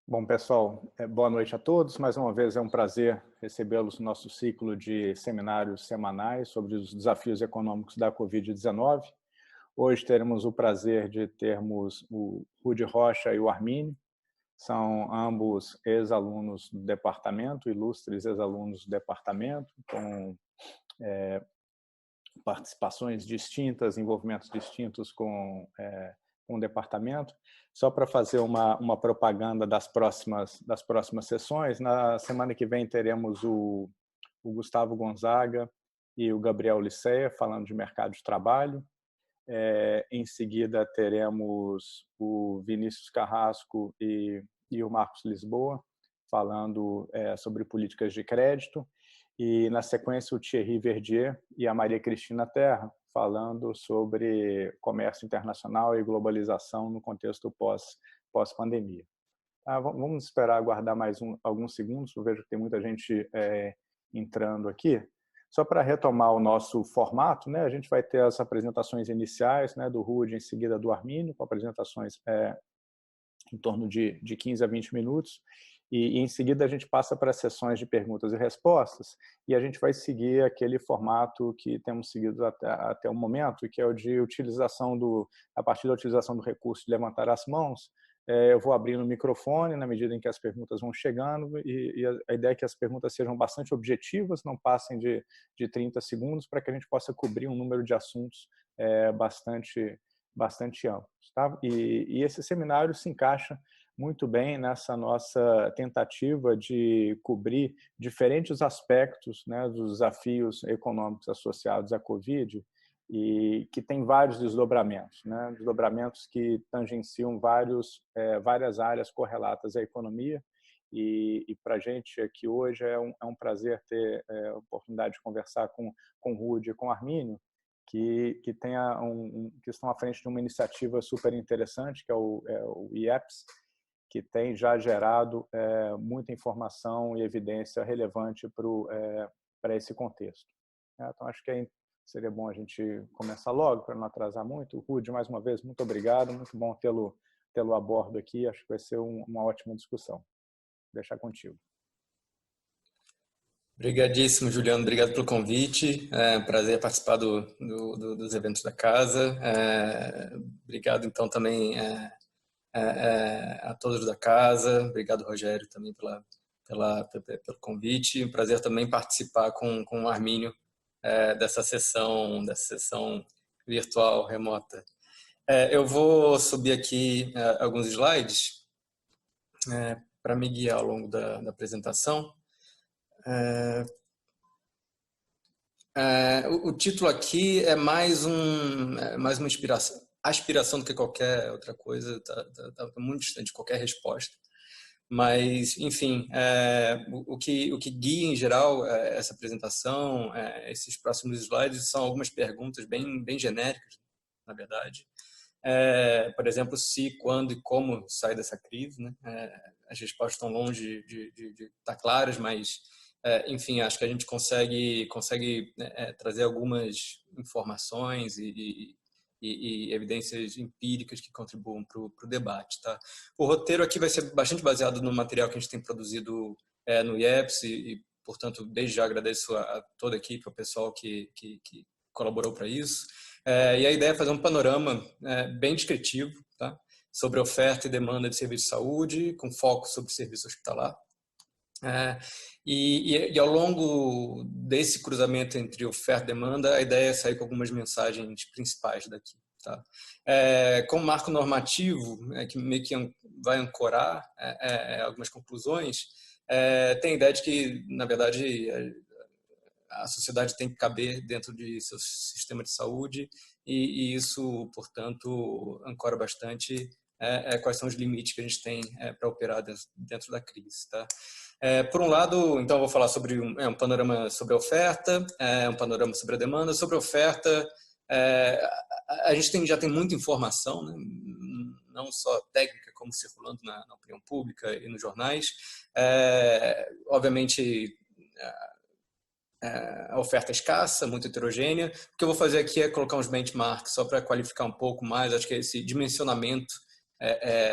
Bom, pessoal, boa noite a todos. Mais uma vez é um prazer recebê-los no nosso ciclo de seminários semanais sobre os desafios econômicos da Covid-19. Hoje teremos o prazer de termos o Rudy Rocha e o Armínio. São ambos ex-alunos do departamento, ilustres ex-alunos do departamento, com participações distintas, envolvimentos distintos com o departamento. Só para fazer uma propaganda das próximas sessões, na semana que vem teremos o Gustavo Gonzaga e o Gabriel Liceia falando de mercado de trabalho. Em seguida teremos o Vinícius Carrasco e o Marcos Lisboa falando sobre políticas de crédito. E, na sequência, o Thierry Verdier e a Maria Cristina Terra, falando sobre comércio internacional e globalização no contexto pós-pandemia. Vamos esperar aguardar mais alguns segundos, eu vejo que tem muita gente entrando aqui. Só para retomar o nosso formato, né, a gente vai ter as apresentações iniciais, né, do Rudy, em seguida do Armínio, com apresentações em torno de 15 a 20 minutos, e em seguida a gente passa para as sessões de perguntas e respostas, e a gente vai seguir aquele formato que temos seguido até o momento, que é o de utilização a partir da utilização do recurso de levantar as mãos. Eu vou abrindo o microfone na medida em que as perguntas vão chegando, e a ideia é que as perguntas sejam bastante objetivas, não passem de 30 segundos, para que a gente possa cobrir um número de assuntos bastante amplos. Tá? E esse seminário se encaixa muito bem nessa nossa tentativa de cobrir diferentes aspectos, né, dos desafios econômicos associados à Covid, e que tem vários desdobramentos, né, desdobramentos que tangenciam várias áreas correlatas à economia. E para a gente aqui hoje é um prazer ter a oportunidade de conversar com o Rudy e com o Armínio, que estão à frente de uma iniciativa super interessante, que é o IEPS, que tem já gerado muita informação e evidência relevante para esse contexto. Então, acho que seria bom a gente começar logo, para não atrasar muito. Rudy, mais uma vez, muito obrigado, muito bom tê-lo a bordo aqui, acho que vai ser uma ótima discussão. Vou deixar contigo. Obrigadíssimo, Juliano. Obrigado pelo convite. É um prazer participar dos eventos da casa. Obrigado, então, também a todos da casa. Obrigado, Rogério, também pelo convite. Um prazer também participar com o Armínio dessa sessão virtual remota. Eu vou subir aqui alguns slides para me guiar ao longo da apresentação. O título aqui é mais uma aspiração do que qualquer outra coisa, tá muito distante de qualquer resposta. Mas, enfim, o que guia em geral essa apresentação, esses próximos slides, são algumas perguntas bem genéricas, na verdade. Por exemplo, se, quando e como sai dessa crise, né? As respostas estão longe de estar claras, mas enfim, acho que a gente consegue trazer algumas informações e evidências empíricas que contribuam para o debate. Tá? O roteiro aqui vai ser bastante baseado no material que a gente tem produzido no IEPS e, portanto, desde já agradeço a toda a equipe, ao pessoal que colaborou para isso. E a ideia é fazer um panorama bem descritivo, tá? Sobre oferta e demanda de serviço de saúde, com foco sobre serviço hospitalar. E ao longo desse cruzamento entre oferta e demanda, a ideia é sair com algumas mensagens principais daqui. Tá? Como marco normativo, que meio que vai ancorar algumas conclusões, tem a ideia de que, na verdade, a sociedade tem que caber dentro de seu sistema de saúde e isso, portanto, ancora bastante quais são os limites que a gente tem para operar dentro da crise. Tá? Por um lado, então, eu vou falar sobre um panorama sobre a oferta, um panorama sobre a demanda. Sobre a oferta, a gente já tem muita informação, né? Não só técnica, como circulando na opinião pública e nos jornais. Obviamente, a oferta é escassa, muito heterogênea. O que eu vou fazer aqui é colocar uns benchmarks só para qualificar um pouco mais, acho que é esse dimensionamento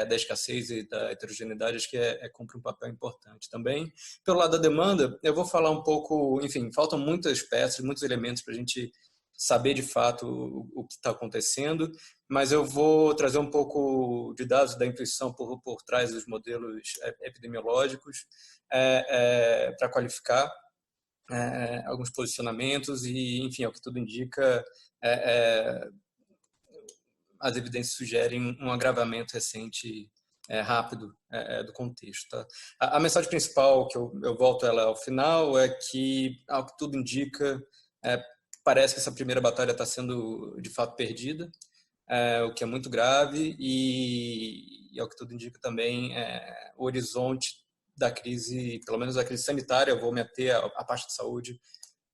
da escassez e da heterogeneidade, acho que cumpre um papel importante também. Pelo lado da demanda, eu vou falar um pouco, enfim, faltam muitas peças, muitos elementos para a gente saber de fato o que está acontecendo, mas eu vou trazer um pouco de dados da intuição por trás dos modelos epidemiológicos para qualificar alguns posicionamentos e, enfim, ao que tudo indica, as evidências sugerem um agravamento recente rápido do contexto. Tá? A mensagem principal, que eu volto ela ao final, é que, ao que tudo indica, parece que essa primeira batalha está sendo, de fato, perdida, o que é muito grave e ao que tudo indica também, o horizonte da crise, pelo menos da crise sanitária, eu vou me ater à parte de saúde,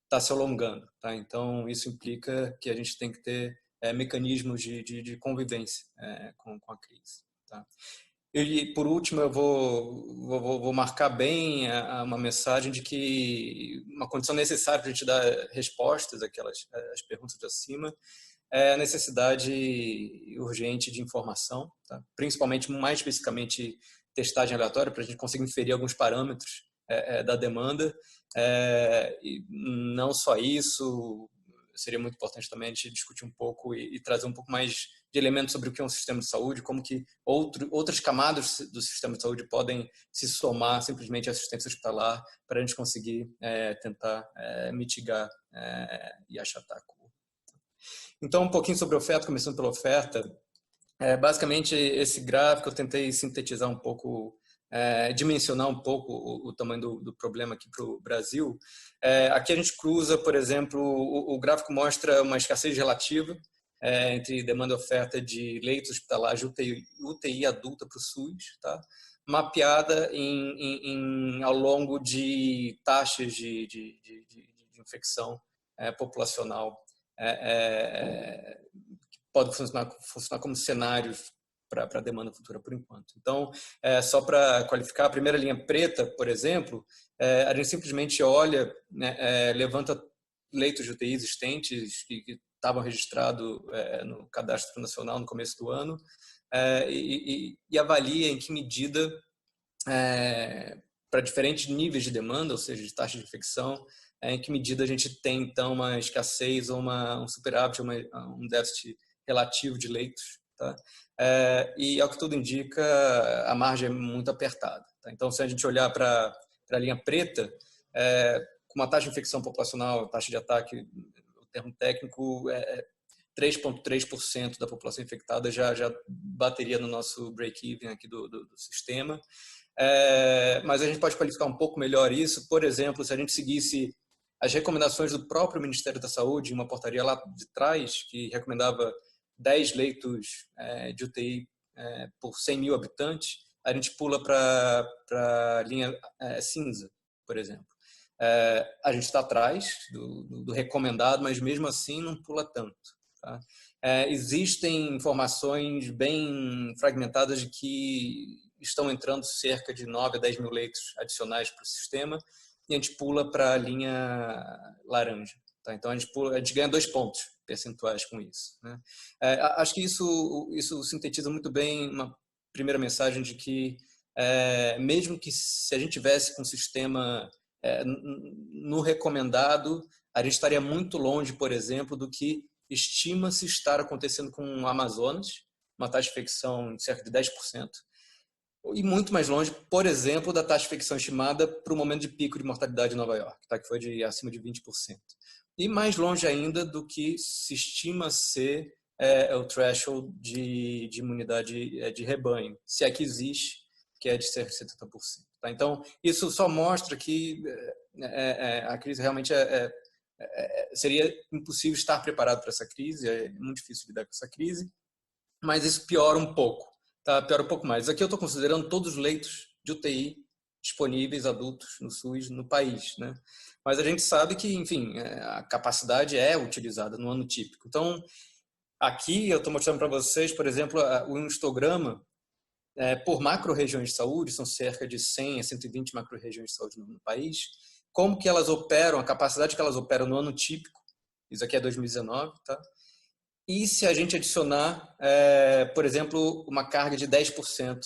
está se alongando. Tá? Então, isso implica que a gente tem que ter mecanismos de convivência com a crise. Tá? E, por último, eu vou marcar bem uma mensagem de que uma condição necessária para a gente dar respostas às perguntas de acima é a necessidade urgente de informação, tá? Principalmente, mais especificamente, testagem aleatória, para a gente conseguir inferir alguns parâmetros da demanda. E não só isso, seria muito importante também a gente discutir um pouco e trazer um pouco mais de elementos sobre o que é um sistema de saúde, como que outras camadas do sistema de saúde podem se somar simplesmente à assistência hospitalar para a gente conseguir tentar mitigar e achatar a curva. Então, um pouquinho sobre a oferta, começando pela oferta. Basicamente, esse gráfico eu tentei sintetizar um pouco, dimensionar um pouco o tamanho do problema aqui para o Brasil. Aqui a gente cruza, por exemplo, o gráfico mostra uma escassez relativa entre demanda e oferta de leitos hospitalares de UTI adulta para o SUS, tá? Mapeada ao longo de taxas de infecção populacional. Pode funcionar como cenários para a demanda futura por enquanto. Então, só para qualificar, a primeira linha preta, por exemplo, a gente simplesmente olha, levanta leitos de UTI existentes que estavam registrados no Cadastro Nacional no começo do ano e avalia em que medida, para diferentes níveis de demanda, ou seja, de taxa de infecção, em que medida a gente tem, então, uma escassez ou um superávit, um déficit relativo de leitos. Tá? E, ao que tudo indica, a margem é muito apertada. Tá? Então, se a gente olhar para a linha preta, com uma taxa de infecção populacional, taxa de ataque, o termo técnico, 3,3% da população infectada já bateria no nosso break-even aqui do sistema. Mas a gente pode qualificar um pouco melhor isso. Por exemplo, se a gente seguisse as recomendações do próprio Ministério da Saúde, uma portaria lá de trás, que recomendava 10 leitos de UTI por 100 mil habitantes, a gente pula para a linha cinza, por exemplo. A gente está atrás do recomendado, mas mesmo assim não pula tanto. Tá? Existem informações bem fragmentadas de que estão entrando cerca de 9 a 10 mil leitos adicionais para o sistema, e a gente pula para a linha laranja. Tá? Então, a gente ganha 2 pontos percentuais com isso. Né? Acho que isso sintetiza muito bem uma primeira mensagem de que, mesmo que se a gente tivesse com um sistema no recomendado, a gente estaria muito longe, por exemplo, do que estima-se estar acontecendo com o Amazonas, uma taxa de infecção de cerca de 10%, e muito mais longe, por exemplo, da taxa de infecção estimada para o momento de pico de mortalidade em Nova York, tá? Que foi acima de 20%. E mais longe ainda do que se estima ser o threshold de imunidade de rebanho, se é que existe, que é de cerca de 70%. Tá? Então, isso só mostra que a crise realmente seria impossível estar preparado para essa crise, é muito difícil lidar com essa crise, mas isso piora um pouco. Tá, piora um pouco mais. Aqui eu estou considerando todos os leitos de UTI disponíveis adultos no SUS no país, né? Mas a gente sabe que, enfim, a capacidade é utilizada no ano típico. Então, aqui eu estou mostrando para vocês, por exemplo, um histograma por macro-regiões de saúde, são cerca de 100 a 120 macro-regiões de saúde no país, como que elas operam, a capacidade que elas operam no ano típico, isso aqui é 2019, tá? E se a gente adicionar, por exemplo, uma carga de 10%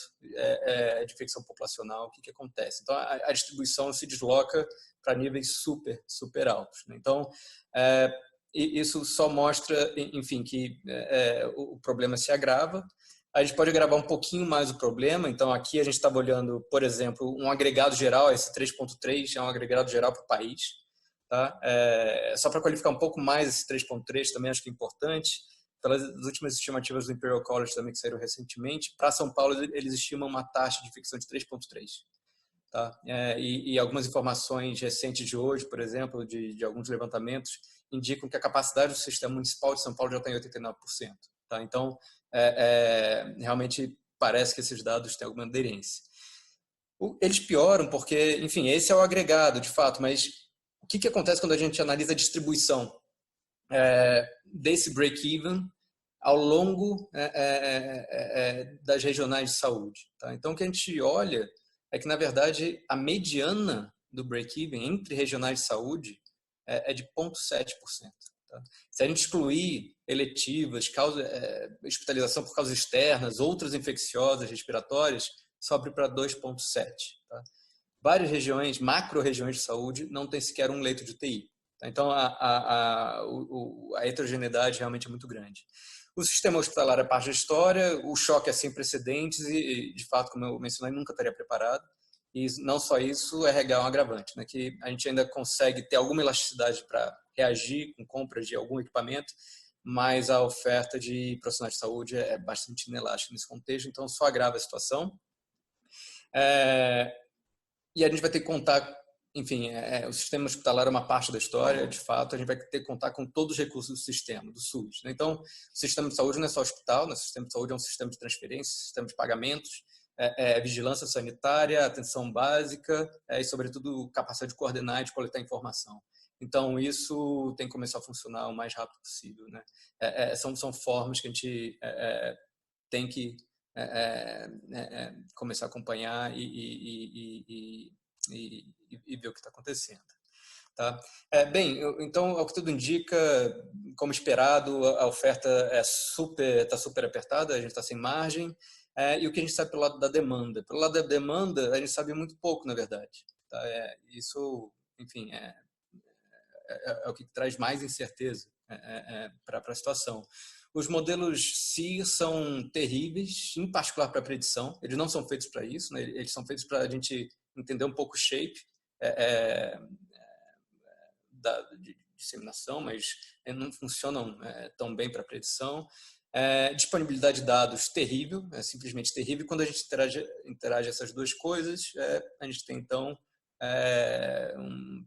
de infecção populacional, o que acontece? Então, a distribuição se desloca para níveis super altos, né? Então, isso só mostra, enfim, que o problema se agrava. A gente pode agravar um pouquinho mais o problema. Então, aqui a gente estava olhando, por exemplo, um agregado geral, esse 3,3 é um agregado geral para o país. Tá? Só para qualificar um pouco mais esse 3,3, também acho que é importante. Pelas últimas estimativas do Imperial College também que saíram recentemente, para São Paulo eles estimam uma taxa de infecção de 3,3. Tá? E algumas informações recentes de hoje, por exemplo, de alguns levantamentos, indicam que a capacidade do sistema municipal de São Paulo já está em 89%. Tá? Então, realmente parece que esses dados têm alguma aderência. Eles pioram porque, enfim, esse é o agregado, de fato, mas o que acontece quando a gente analisa a distribuição desse break-even ao longo das regionais de saúde? Tá? Então, o que a gente olha é que, na verdade, a mediana do break-even entre regionais de saúde é de 0,7%. Tá? Se a gente excluir eletivas, hospitalização por causas externas, outras infecciosas, respiratórias, sobe para 2,7%. Tá? Várias regiões, macro-regiões de saúde, não tem sequer um leito de UTI. Tá? Então, a heterogeneidade realmente é muito grande. O sistema hospitalar é parte da história, o choque é sem precedentes e, de fato, como eu mencionei, nunca estaria preparado. E não só isso, RH é um agravante, né? Que a gente ainda consegue ter alguma elasticidade para reagir com compra de algum equipamento, mas a oferta de profissionais de saúde é bastante inelástica nesse contexto, então só agrava a situação. E a gente vai ter que contar, enfim, o sistema hospitalar é uma parte da história, de fato, a gente vai ter que contar com todos os recursos do sistema, do SUS. Né? Então, o sistema de saúde não é só hospital, né? O sistema de saúde é um sistema de transferência, sistema de pagamentos, vigilância sanitária, atenção básica e, sobretudo, capacidade de coordenar e de coletar informação. Então, isso tem que começar a funcionar o mais rápido possível. Né? São formas que a gente tem que começar a acompanhar e ver o que está acontecendo. Tá? Bem, então, ao que tudo indica, como esperado, a oferta está super apertada, a gente está sem margem, e o que a gente sabe pelo lado da demanda? Pelo lado da demanda, a gente sabe muito pouco, na verdade. Tá? Isso, enfim, é o que traz mais incerteza para a situação. Os modelos SIR são terríveis, em particular para a predição. Eles não são feitos para isso, né? Eles são feitos para a gente entender um pouco o shape de disseminação, mas não funcionam tão bem para a predição. Disponibilidade de dados terrível, simplesmente terrível. Quando a gente interage essas duas coisas, a gente tem, então,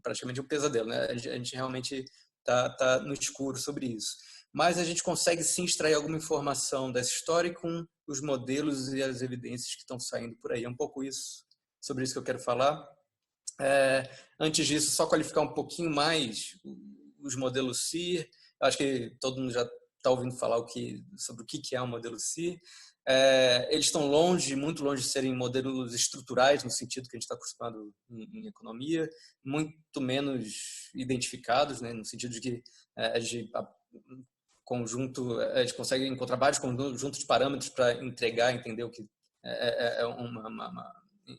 praticamente um pesadelo. Né? A gente realmente está no escuro sobre isso. Mas a gente consegue sim extrair alguma informação dessa história com os modelos e as evidências que estão saindo por aí. É um pouco sobre isso que eu quero falar. Antes disso, só qualificar um pouquinho mais os modelos CIR. Acho que todo mundo já está ouvindo falar sobre o que é um modelo CIR. Eles estão muito longe de serem modelos estruturais, no sentido que a gente está acostumado em economia, muito menos identificados, né, no sentido de que a gente consegue encontrar vários conjuntos de parâmetros para entender o que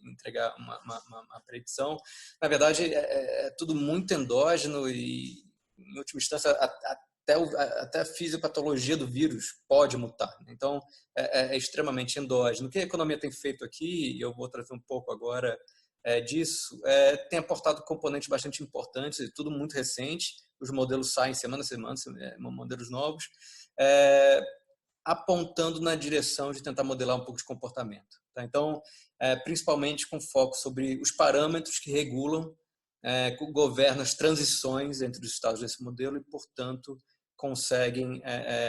entregar uma predição. Na verdade, é tudo muito endógeno e, em última instância, até a fisiopatologia do vírus pode mutar. Então, é extremamente endógeno. O que a economia tem feito aqui, e eu vou trazer um pouco agora disso, tem aportado componentes bastante importantes, e tudo muito recente. Os modelos saem semana a semana, modelos novos, apontando na direção de tentar modelar um pouco de comportamento. Tá? Então, principalmente com foco sobre os parâmetros que regulam, governam as transições entre os estados desse modelo e, portanto, conseguem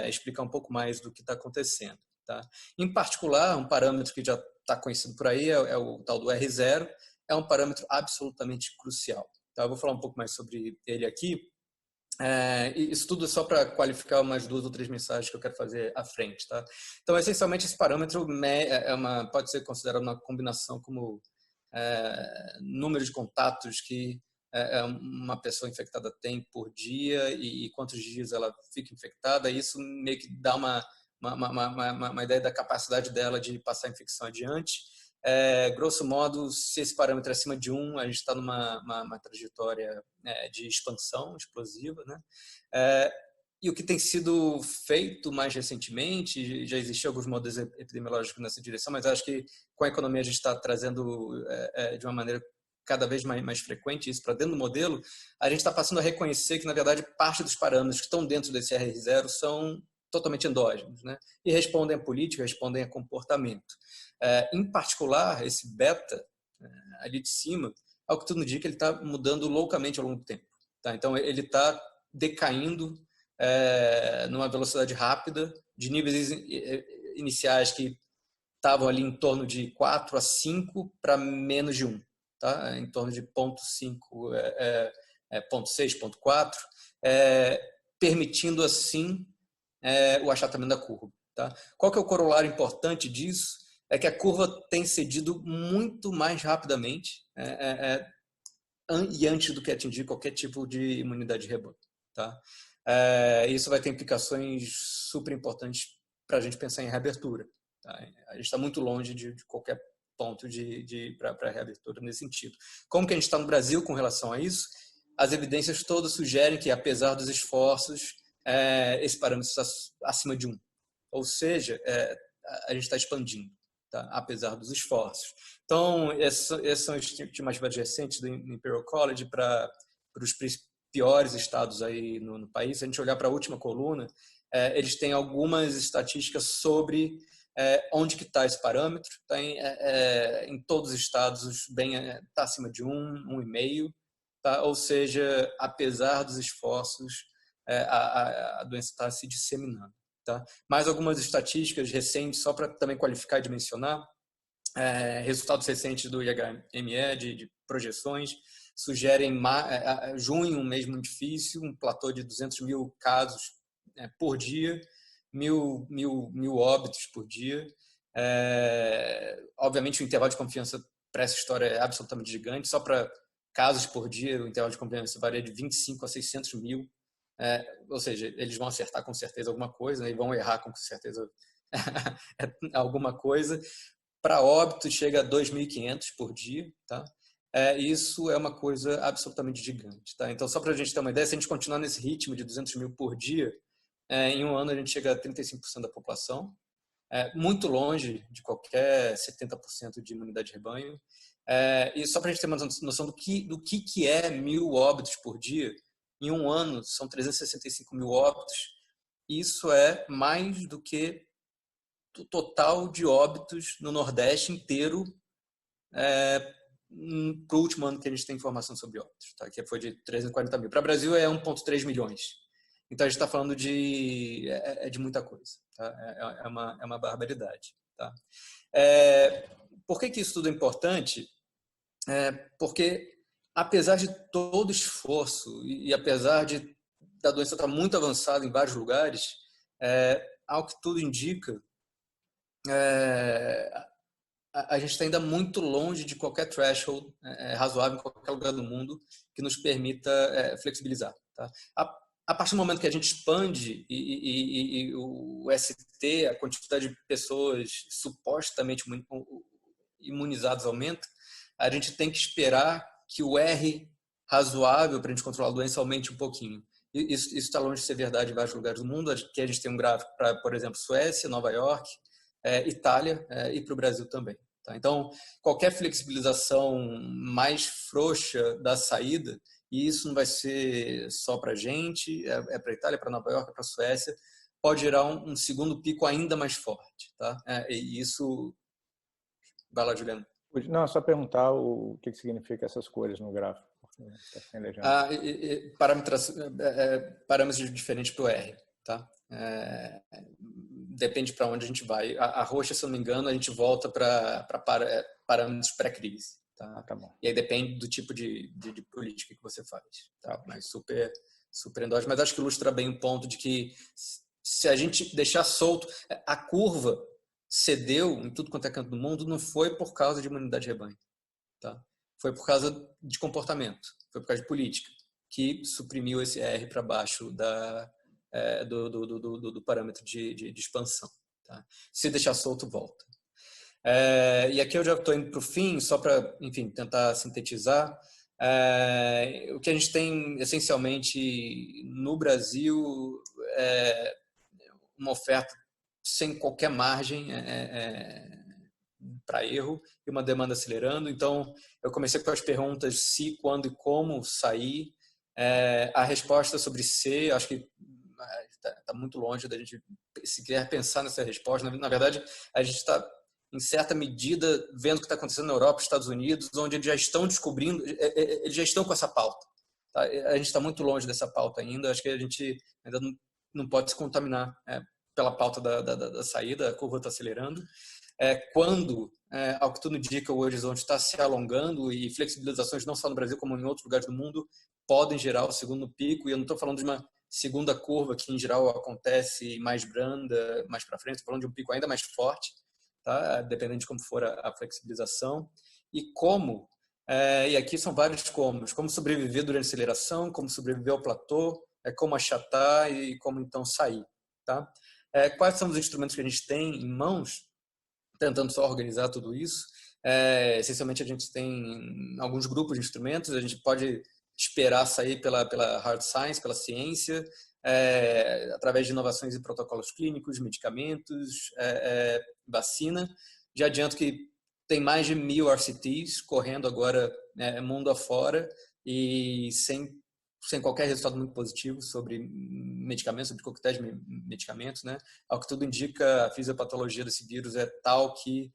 explicar um pouco mais do que está acontecendo. Tá? Em particular, um parâmetro que já está conhecido por aí é o tal do R0, é um parâmetro absolutamente crucial. Tá? Eu vou falar um pouco mais sobre ele aqui. Isso tudo é só para qualificar umas 2 ou 3 mensagens que eu quero fazer à frente. Tá? Então, essencialmente, esse parâmetro pode ser considerado uma combinação como número de contatos que uma pessoa infectada tem por dia e quantos dias ela fica infectada. Isso meio que dá uma ideia da capacidade dela de passar a infecção adiante. Grosso modo, se esse parâmetro é acima de 1, a gente está numa trajetória de expansão explosiva, né? E o que tem sido feito mais recentemente, já existiam alguns modelos epidemiológicos nessa direção, mas acho que com a economia a gente está trazendo de uma maneira cada vez mais frequente isso para dentro do modelo. A gente está passando a reconhecer que, na verdade, parte dos parâmetros que estão dentro desse R0 são totalmente endógenos, né? E respondem a política, respondem a comportamento. Em particular, esse beta, ali de cima, ao que tudo indica, ele está mudando loucamente ao longo do tempo. Tá? Então, ele está decaindo numa velocidade rápida, de níveis iniciais que estavam ali em torno de 4 a 5 para menos de 1, tá? Em torno de 0,5, 0,6, 0,4, permitindo assim o achatamento da curva. Tá? Qual que é o corolário importante disso? É que a curva tem cedido muito mais rapidamente e antes do que atingir qualquer tipo de imunidade de rebanho. Tá? Isso vai ter implicações super importantes para a gente pensar em reabertura. Tá? A gente está muito longe de qualquer ponto para reabertura nesse sentido. Como que a gente está no Brasil com relação a isso? As evidências todas sugerem que, apesar dos esforços, esse parâmetro está acima de 1. Ou seja, a gente está expandindo, tá? Apesar dos esforços. Então, essas são as estimativas recentes do Imperial College para os piores estados aí no país. Se a gente olhar para a última coluna, eles têm algumas estatísticas sobre onde que está esse parâmetro. Tá em todos os estados, está acima de 1, 1,5. Tá? Ou seja, apesar dos esforços, a doença está se disseminando. Tá? Mais algumas estatísticas recentes, só para também qualificar e dimensionar. Resultados recentes do IHME, de projeções, sugerem junho, um mês muito difícil, um platô de 200 mil casos por dia, mil óbitos por dia. Obviamente, o intervalo de confiança para essa história é absolutamente gigante. Só para casos por dia, o intervalo de confiança varia de 25 a 600 mil. Ou seja, eles vão acertar com certeza alguma coisa, né, e vão errar com certeza alguma coisa. Para óbito, chega a 2.500 por dia. Tá? Isso é uma coisa absolutamente gigante. Tá? Então, só para a gente ter uma ideia, se a gente continuar nesse ritmo de 200 mil por dia, em um ano a gente chega a 35% da população, muito longe de qualquer 70% de imunidade de rebanho. E só para a gente ter uma noção do que é 1.000 óbitos por dia, em um ano são 365 mil óbitos. Isso é mais do que o total de óbitos no Nordeste inteiro para o último ano que a gente tem informação sobre óbitos, tá? Que foi de 340 mil. Para o Brasil é 1,3 milhões. Então a gente está falando de muita coisa. Tá? É uma barbaridade. Tá? Por que isso tudo é importante? Porque apesar de todo esforço e apesar da doença estar muito avançada em vários lugares, ao que tudo indica, a gente está ainda muito longe de qualquer threshold razoável em qualquer lugar do mundo que nos permita flexibilizar. Tá? A partir do momento que a gente expande e o ST, a quantidade de pessoas supostamente imunizadas aumenta, a gente tem que esperar que o R razoável para a gente controlar a doença aumente um pouquinho. Isso está longe de ser verdade em vários lugares do mundo. Aqui a gente tem um gráfico para, por exemplo, Suécia, Nova York, Itália e para o Brasil também. Tá? Então, qualquer flexibilização mais frouxa da saída, e isso não vai ser só para a gente, para a Itália, para Nova York, para a Suécia, pode gerar um segundo pico ainda mais forte. Tá? E isso... Vai lá, Juliano. Não, só perguntar o que significa essas cores no gráfico. Tá sem legenda. Parâmetros diferentes para o R. Tá? Depende para onde a gente vai. A roxa, se eu não me engano, a gente volta para parâmetros pré-crise. Tá? Tá bom. E aí depende do tipo de política que você faz. Tá? Mas super endógeno. Mas acho que ilustra bem o ponto de que se a gente deixar solto, a curva cedeu em tudo quanto é canto do mundo, não foi por causa de imunidade de rebanho. Tá? foi por causa de comportamento, foi por causa de política, que suprimiu esse R para baixo do parâmetro de expansão. Tá? Se deixar solto, volta. E aqui eu já estou indo para o fim, só para, enfim, tentar sintetizar. O que a gente tem, essencialmente, no Brasil, é uma oferta sem qualquer margem para erro e uma demanda acelerando. Então, eu comecei com as perguntas se, quando e como sair. A resposta sobre se, acho que está muito longe da gente sequer pensar nessa resposta. Na verdade, a gente está, em certa medida, vendo o que está acontecendo na Europa, Estados Unidos, onde eles já estão descobrindo, eles já estão com essa pauta. Tá? A gente está muito longe dessa pauta ainda. Acho que a gente ainda não pode se contaminar pela pauta da saída, a curva está acelerando. Quando, ao que tudo indica, o horizonte está se alongando e flexibilizações, não só no Brasil como em outros lugares do mundo, podem gerar o segundo pico. E eu não estou falando de uma segunda curva que, em geral, acontece mais branda, mais para frente. Estou falando de um pico ainda mais forte, tá? Dependendo de como for a flexibilização. E como, e aqui são vários como sobreviver durante a aceleração, como sobreviver ao platô, como achatar e como, então, sair. Tá? Quais são os instrumentos que a gente tem em mãos, tentando só organizar tudo isso? Essencialmente, a gente tem alguns grupos de instrumentos. A gente pode esperar sair pela hard science, pela ciência, através de inovações em protocolos clínicos, medicamentos, vacina. Já adianto que tem mais de 1.000 RCTs correndo agora mundo afora e sem qualquer resultado muito positivo sobre medicamentos, sobre coquetéis de medicamentos, né? Ao que tudo indica, a fisiopatologia desse vírus é tal que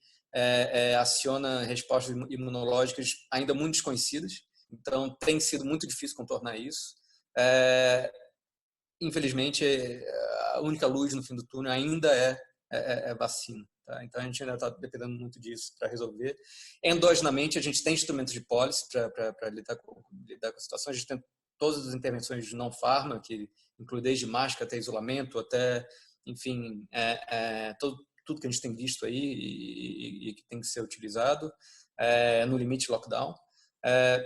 aciona respostas imunológicas ainda muito desconhecidas. Então, tem sido muito difícil contornar isso. Infelizmente, a única luz no fim do túnel ainda é vacina. Tá? Então, a gente ainda está dependendo muito disso para resolver. Endogenamente, a gente tem instrumentos de policy para lidar com a situação. A gente tem todas as intervenções de não-farma, que inclui desde máscara até isolamento, até, enfim, tudo que a gente tem visto aí e que tem que ser utilizado, no limite lockdown.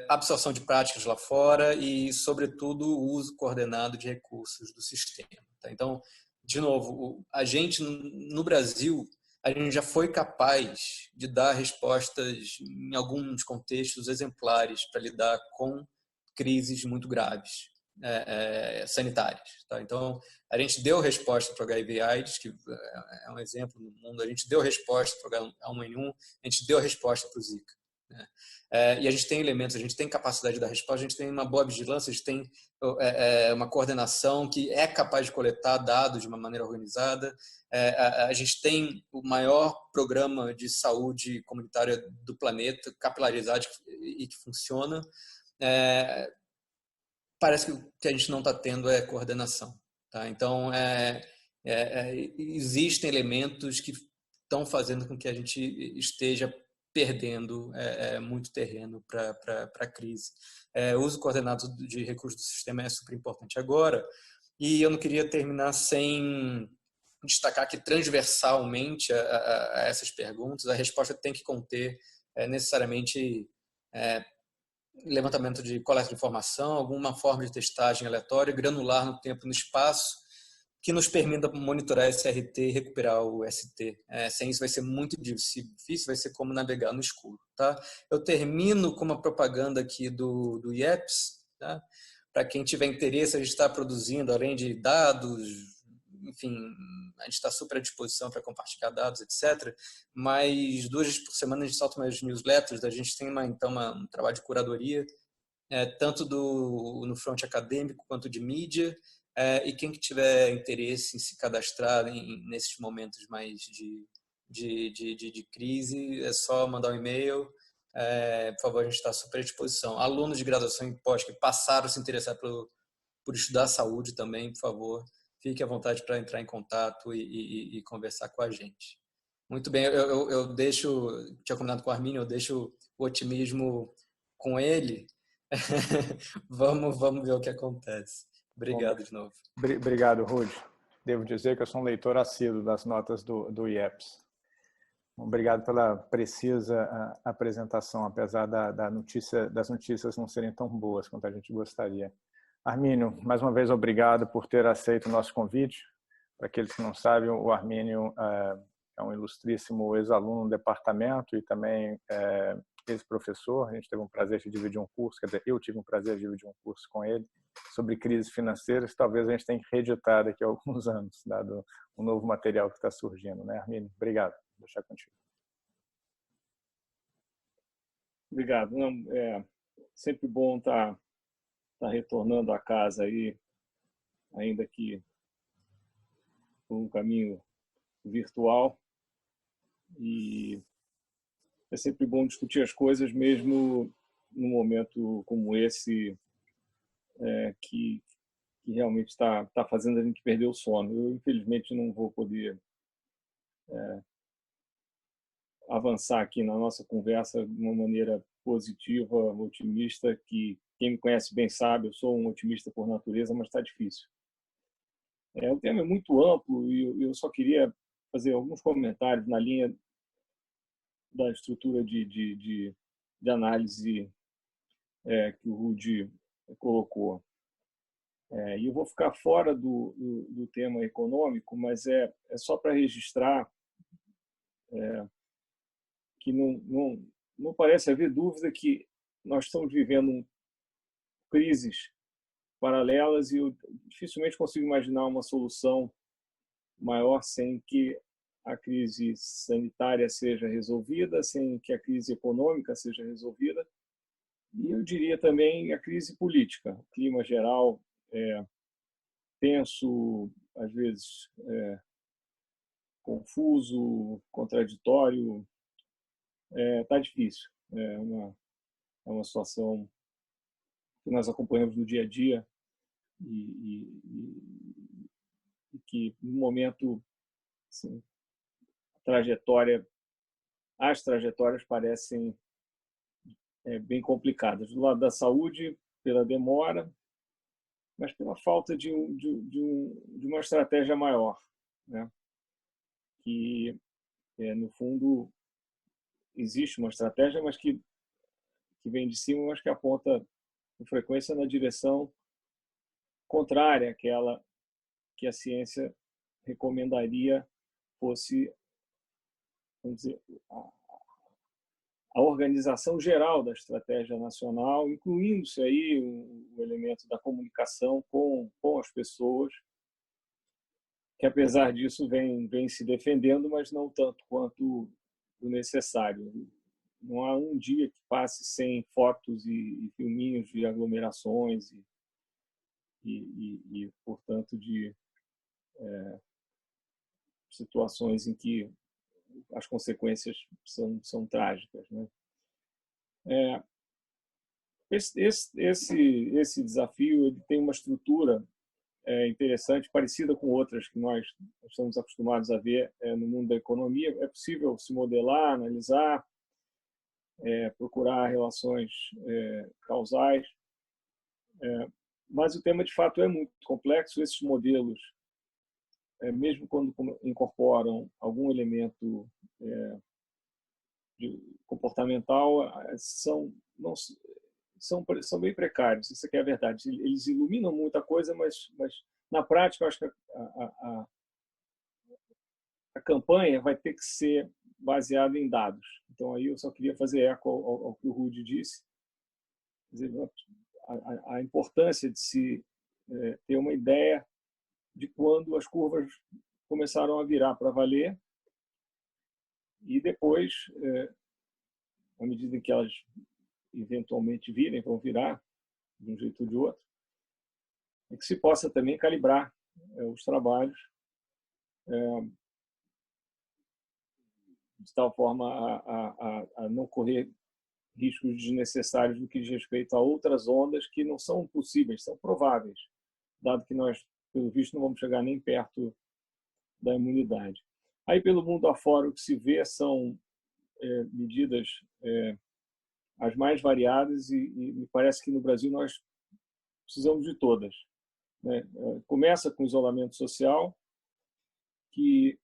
Absorção de práticas lá fora e, sobretudo, o uso coordenado de recursos do sistema. Tá? Então, de novo, a gente, no Brasil, a gente já foi capaz de dar respostas, em alguns contextos, exemplares para lidar com crises muito graves, sanitárias. Tá? Então, a gente deu resposta para o HIV/AIDS, que é um exemplo no mundo, a gente deu resposta para o H1N1, a gente deu resposta para o Zika. Né? E a gente tem elementos, a gente tem capacidade de dar resposta, a gente tem uma boa vigilância, a gente tem uma coordenação que é capaz de coletar dados de uma maneira organizada, a gente tem o maior programa de saúde comunitária do planeta, capilarizado e que funciona. Parece que o que a gente não está tendo é coordenação. Tá? Então, existem elementos que estão fazendo com que a gente esteja perdendo muito terreno para a crise. O uso coordenado de recursos do sistema é super importante agora, e eu não queria terminar sem destacar que, transversalmente a essas perguntas, a resposta tem que conter necessariamente levantamento de coleta de informação, alguma forma de testagem aleatória, granular no tempo e no espaço, que nos permita monitorar esse RT e recuperar o ST. Sem isso vai ser muito difícil, vai ser como navegar no escuro. Tá? Eu termino com uma propaganda aqui do IEPS. Tá? Para quem tiver interesse, a gente está produzindo, além de dados, enfim, a gente está super à disposição para compartilhar dados, etc. Mas 2 vezes por semana a gente solta umas newsletters, a gente tem um trabalho de curadoria, tanto no front acadêmico quanto de mídia, e quem que tiver interesse em se cadastrar nesses momentos mais de crise, é só mandar um e-mail. Por favor, a gente está super à disposição. Alunos de graduação em pós que passaram a se interessar por estudar saúde também, por favor, fique à vontade para entrar em contato e conversar com a gente. Muito bem, eu tinha combinado com o Arminio, eu deixo o otimismo com ele. Vamos ver o que acontece. Obrigado de novo. Obrigado, Rudy. Devo dizer que eu sou um leitor assíduo das notas do IEPS. Obrigado pela precisa apresentação, apesar das notícias não serem tão boas quanto a gente gostaria. Armínio, mais uma vez, obrigado por ter aceito o nosso convite. Para aqueles que não sabem, o Armínio é um ilustríssimo ex-aluno do departamento e também ex-professor. A gente teve um prazer de dividir um curso, quer dizer, eu tive um prazer de dividir um curso com ele sobre crises financeiras. Talvez a gente tenha que reeditar daqui a alguns anos, dado o novo material que está surgindo, né, Armínio? Obrigado. Vou deixar contigo. Obrigado. Não, sempre bom estar retornando à casa aí, ainda que por um caminho virtual. E é sempre bom discutir as coisas, mesmo num momento como esse, que realmente está fazendo a gente perder o sono. Eu, infelizmente, não vou poder avançar aqui na nossa conversa de uma maneira positiva, otimista, que quem me conhece bem sabe, eu sou um otimista por natureza, mas está difícil. O tema é muito amplo e eu só queria fazer alguns comentários na linha da estrutura de análise que o Rudi colocou. E eu vou ficar fora do tema econômico, mas é só para registrar que não parece haver dúvida que nós estamos vivendo crises paralelas e eu dificilmente consigo imaginar uma solução maior sem que a crise sanitária seja resolvida, sem que a crise econômica seja resolvida e eu diria também a crise política. O clima geral tenso, às vezes confuso, contraditório, está difícil. É uma situação que nós acompanhamos no dia a dia e que, no momento, assim, as trajetórias parecem bem complicadas. Do lado da saúde, pela demora, mas pela falta de uma estratégia maior, né? Que, no fundo, existe uma estratégia, mas que vem de cima, mas que aponta com frequência na direção contrária àquela que a ciência recomendaria fosse, vamos dizer, a organização geral da estratégia nacional, incluindo-se aí o elemento da comunicação com as pessoas, que apesar disso vem se defendendo, mas não tanto quanto o necessário. Não há um dia que passe sem fotos e filminhos de aglomerações e portanto, de situações em que as consequências são trágicas, né? Esse desafio ele tem uma estrutura interessante, parecida com outras que nós estamos acostumados a ver no mundo da economia. É possível se modelar, analisar, procurar relações causais, mas o tema de fato é muito complexo. Esses modelos, mesmo quando incorporam algum elemento comportamental, são bem precários. Isso aqui é a verdade. Eles iluminam muita coisa, mas na prática, eu acho que a campanha vai ter que ser baseada em dados. Então, aí eu só queria fazer eco ao que o Rudi disse. Quer dizer, a importância de se ter uma ideia de quando as curvas começaram a virar para valer e depois, à medida que elas eventualmente vão virar de um jeito ou de outro, que se possa também calibrar os trabalhos de tal forma a não correr riscos desnecessários no que diz respeito a outras ondas que não são possíveis, são prováveis, dado que nós, pelo visto, não vamos chegar nem perto da imunidade. Aí, pelo mundo afora, o que se vê são medidas as mais variadas e me parece que no Brasil nós precisamos de todas, né? Começa com o isolamento social, que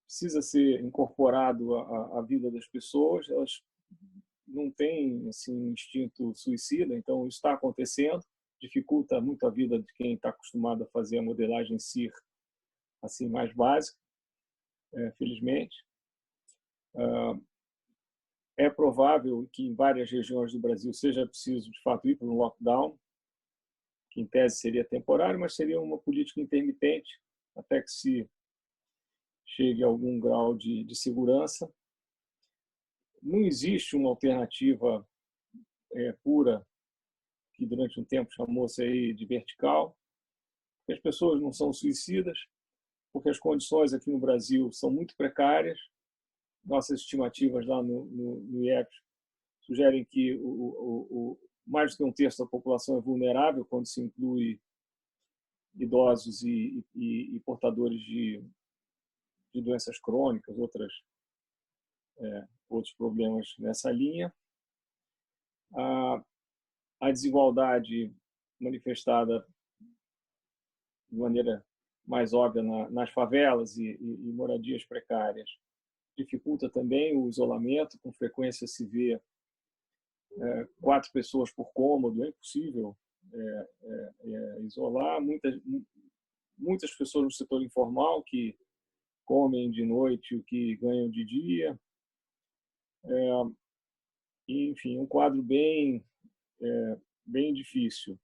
precisa ser incorporado à vida das pessoas. Elas não têm assim, instinto suicida, então isso está acontecendo, dificulta muito a vida de quem está acostumado a fazer a modelagem CIR assim, mais básica, felizmente. É provável que em várias regiões do Brasil seja preciso, de fato, ir para um lockdown, que em tese seria temporário, mas seria uma política intermitente até que se chegue a algum grau de segurança. Não existe uma alternativa pura, que durante um tempo chamou-se aí de vertical. As pessoas não são suicidas, porque as condições aqui no Brasil são muito precárias. Nossas estimativas lá no IEP sugerem que mais do que um terço da população é vulnerável quando se inclui idosos e portadores de doenças crônicas, outros problemas nessa linha. A desigualdade manifestada de maneira mais óbvia nas favelas e moradias precárias dificulta também o isolamento. Com frequência se vê 4 pessoas por cômodo, é impossível isolar. Muitas pessoas no setor informal que comem de noite o que ganham de dia. Enfim, um quadro bem difícil.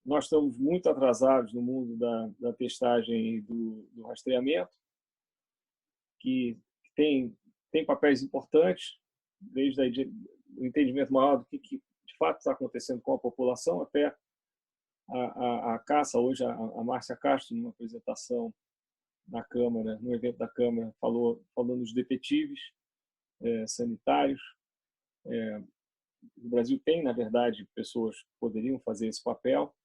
Nós estamos muito atrasados no mundo da testagem e do rastreamento, que tem papéis importantes, desde o entendimento maior do que de fato está acontecendo com a população, até a caça. Hoje, a Márcia Castro, numa apresentação na Câmara, no evento da Câmara, falando dos detetives sanitários. O Brasil tem, na verdade, pessoas que poderiam fazer esse papel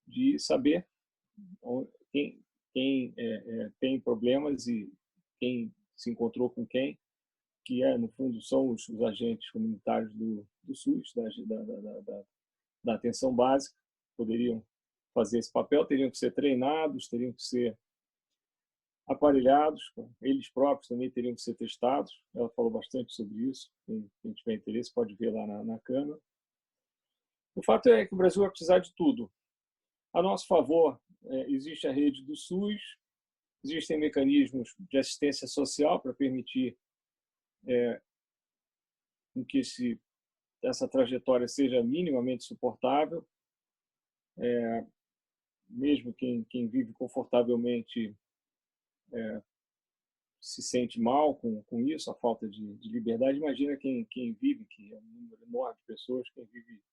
de saber quem tem problemas e quem se encontrou com quem, que no fundo são os agentes comunitários do SUS, da atenção básica. Poderiam fazer esse papel, teriam que ser treinados, teriam que ser aparelhados, eles próprios também teriam que ser testados. Ela falou bastante sobre isso. Quem tiver interesse pode ver lá na Câmara. O fato é que o Brasil vai precisar de tudo. A nosso favor, existe a rede do SUS, existem mecanismos de assistência social para permitir que essa trajetória seja minimamente suportável. Mesmo quem vive confortavelmente se sente mal com isso, a falta de liberdade. Imagina quem vive, que é um número enorme de pessoas, quem vive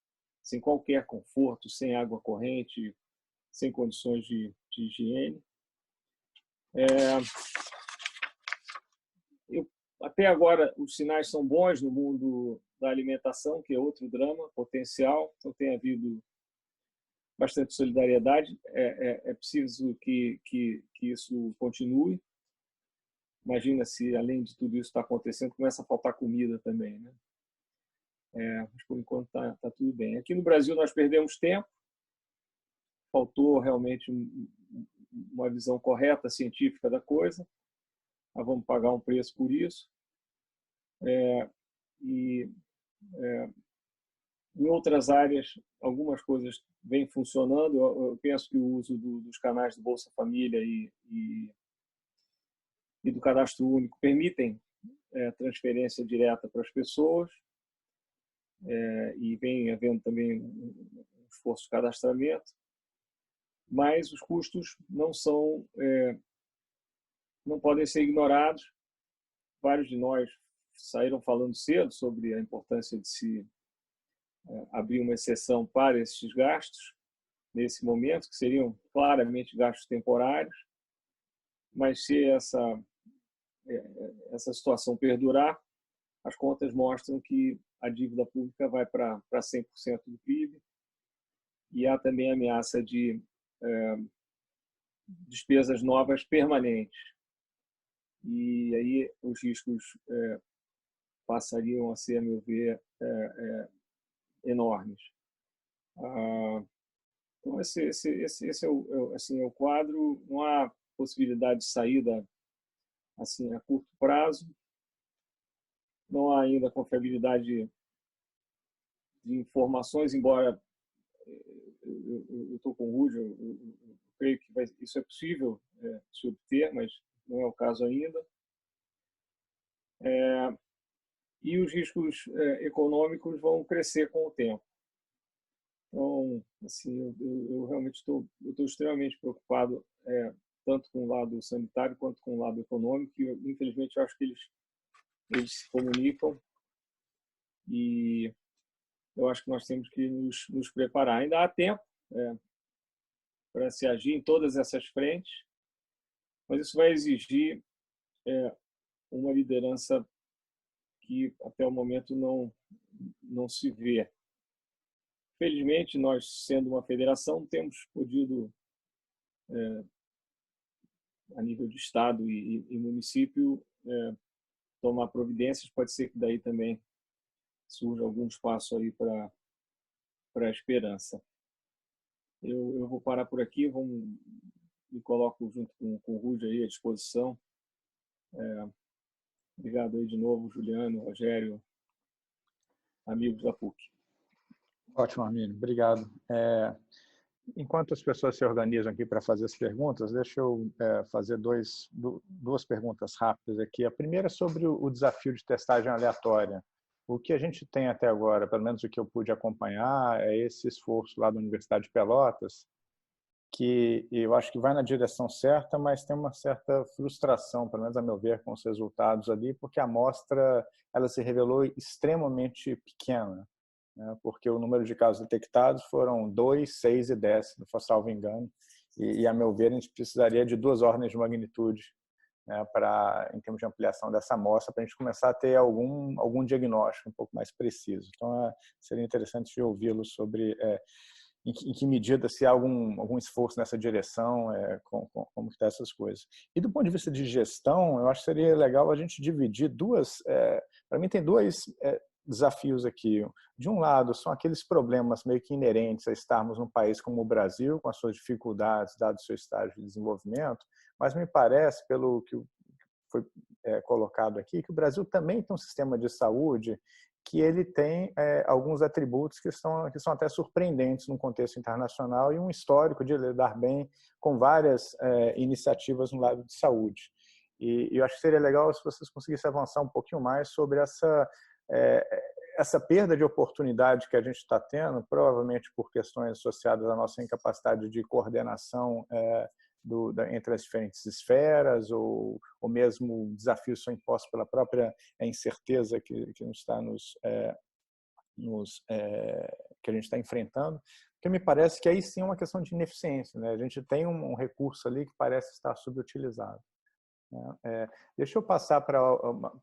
sem qualquer conforto, sem água corrente, sem condições de higiene. Até agora, os sinais são bons no mundo da alimentação, que é outro drama potencial. Então, tem havido bastante solidariedade. É preciso que isso continue. Imagina se, além de tudo isso está acontecendo, começa a faltar comida também, né? Mas, por enquanto, está tudo bem. Aqui no Brasil, nós perdemos tempo. Faltou realmente uma visão correta, científica da coisa. Nós vamos pagar um preço por isso. Em outras áreas, algumas coisas vêm funcionando. Eu penso que o uso dos canais do Bolsa Família e do Cadastro Único permitem transferência direta para as pessoas, e vem havendo também um esforço de cadastramento, mas os custos não podem ser ignorados. Vários de nós saíram falando cedo sobre a importância de se abrir uma exceção para esses gastos nesse momento, que seriam claramente gastos temporários, mas se essa situação perdurar, as contas mostram que a dívida pública vai para 100% do PIB, e há também a ameaça de despesas novas permanentes. E aí os riscos passariam a ser, a meu ver, enormes. Então, esse é o quadro. Não há possibilidade de saída assim, a curto prazo. Não há ainda confiabilidade de informações, embora eu estou com o Rudy, eu creio que isso é possível se obter, mas não é o caso ainda. E os riscos econômicos vão crescer com o tempo. Então, assim, eu realmente estou extremamente preocupado, tanto com o lado sanitário quanto com o lado econômico, e infelizmente eu acho que eles se comunicam, e eu acho que nós temos que nos preparar. Ainda há tempo para se agir em todas essas frentes, mas isso vai exigir uma liderança que até o momento não se vê. Felizmente, nós, sendo uma federação, temos podido, a nível de estado e município, tomar providências. Pode ser que daí também surja algum espaço aí para a esperança. Eu vou parar por aqui, me coloco junto com o Rudy aí à disposição. Obrigado aí de novo, Juliano, Rogério, amigos da PUC. Ótimo, Armínio. Obrigado. Enquanto as pessoas se organizam aqui para fazer as perguntas, deixa eu fazer duas perguntas rápidas aqui. A primeira é sobre o desafio de testagem aleatória. O que a gente tem até agora, pelo menos o que eu pude acompanhar, é esse esforço lá da Universidade de Pelotas, que eu acho que vai na direção certa, mas tem uma certa frustração, pelo menos a meu ver, com os resultados ali, porque a amostra ela se revelou extremamente pequena, né? Porque o número de casos detectados foram 2, 6 e 10, se não salvo engano, e a meu ver a gente precisaria de 2 ordens de magnitude, né, em termos de ampliação dessa amostra, para a gente começar a ter algum diagnóstico um pouco mais preciso. Então, seria interessante ouvi-lo sobre em que medida, se há algum esforço nessa direção, como que estão essas coisas. E do ponto de vista de gestão, eu acho que seria legal a gente dividir para mim tem 2 desafios aqui. De um lado, são aqueles problemas meio que inerentes a estarmos num país como o Brasil, com as suas dificuldades, dado o seu estágio de desenvolvimento, mas me parece, pelo que foi colocado aqui, que o Brasil também tem um sistema de saúde que ele tem alguns atributos que são até surpreendentes no contexto internacional e um histórico de lidar bem com várias iniciativas no lado de saúde. E eu acho que seria legal se vocês conseguissem avançar um pouquinho mais sobre essa perda de oportunidade que a gente está tendo, provavelmente por questões associadas à nossa incapacidade de coordenação entre as diferentes esferas, ou mesmo desafios são impostos pela própria incerteza que está que a gente está enfrentando, porque me parece que aí sim é uma questão de ineficiência, né? A gente tem um recurso ali que parece estar subutilizado, né? Deixa eu passar para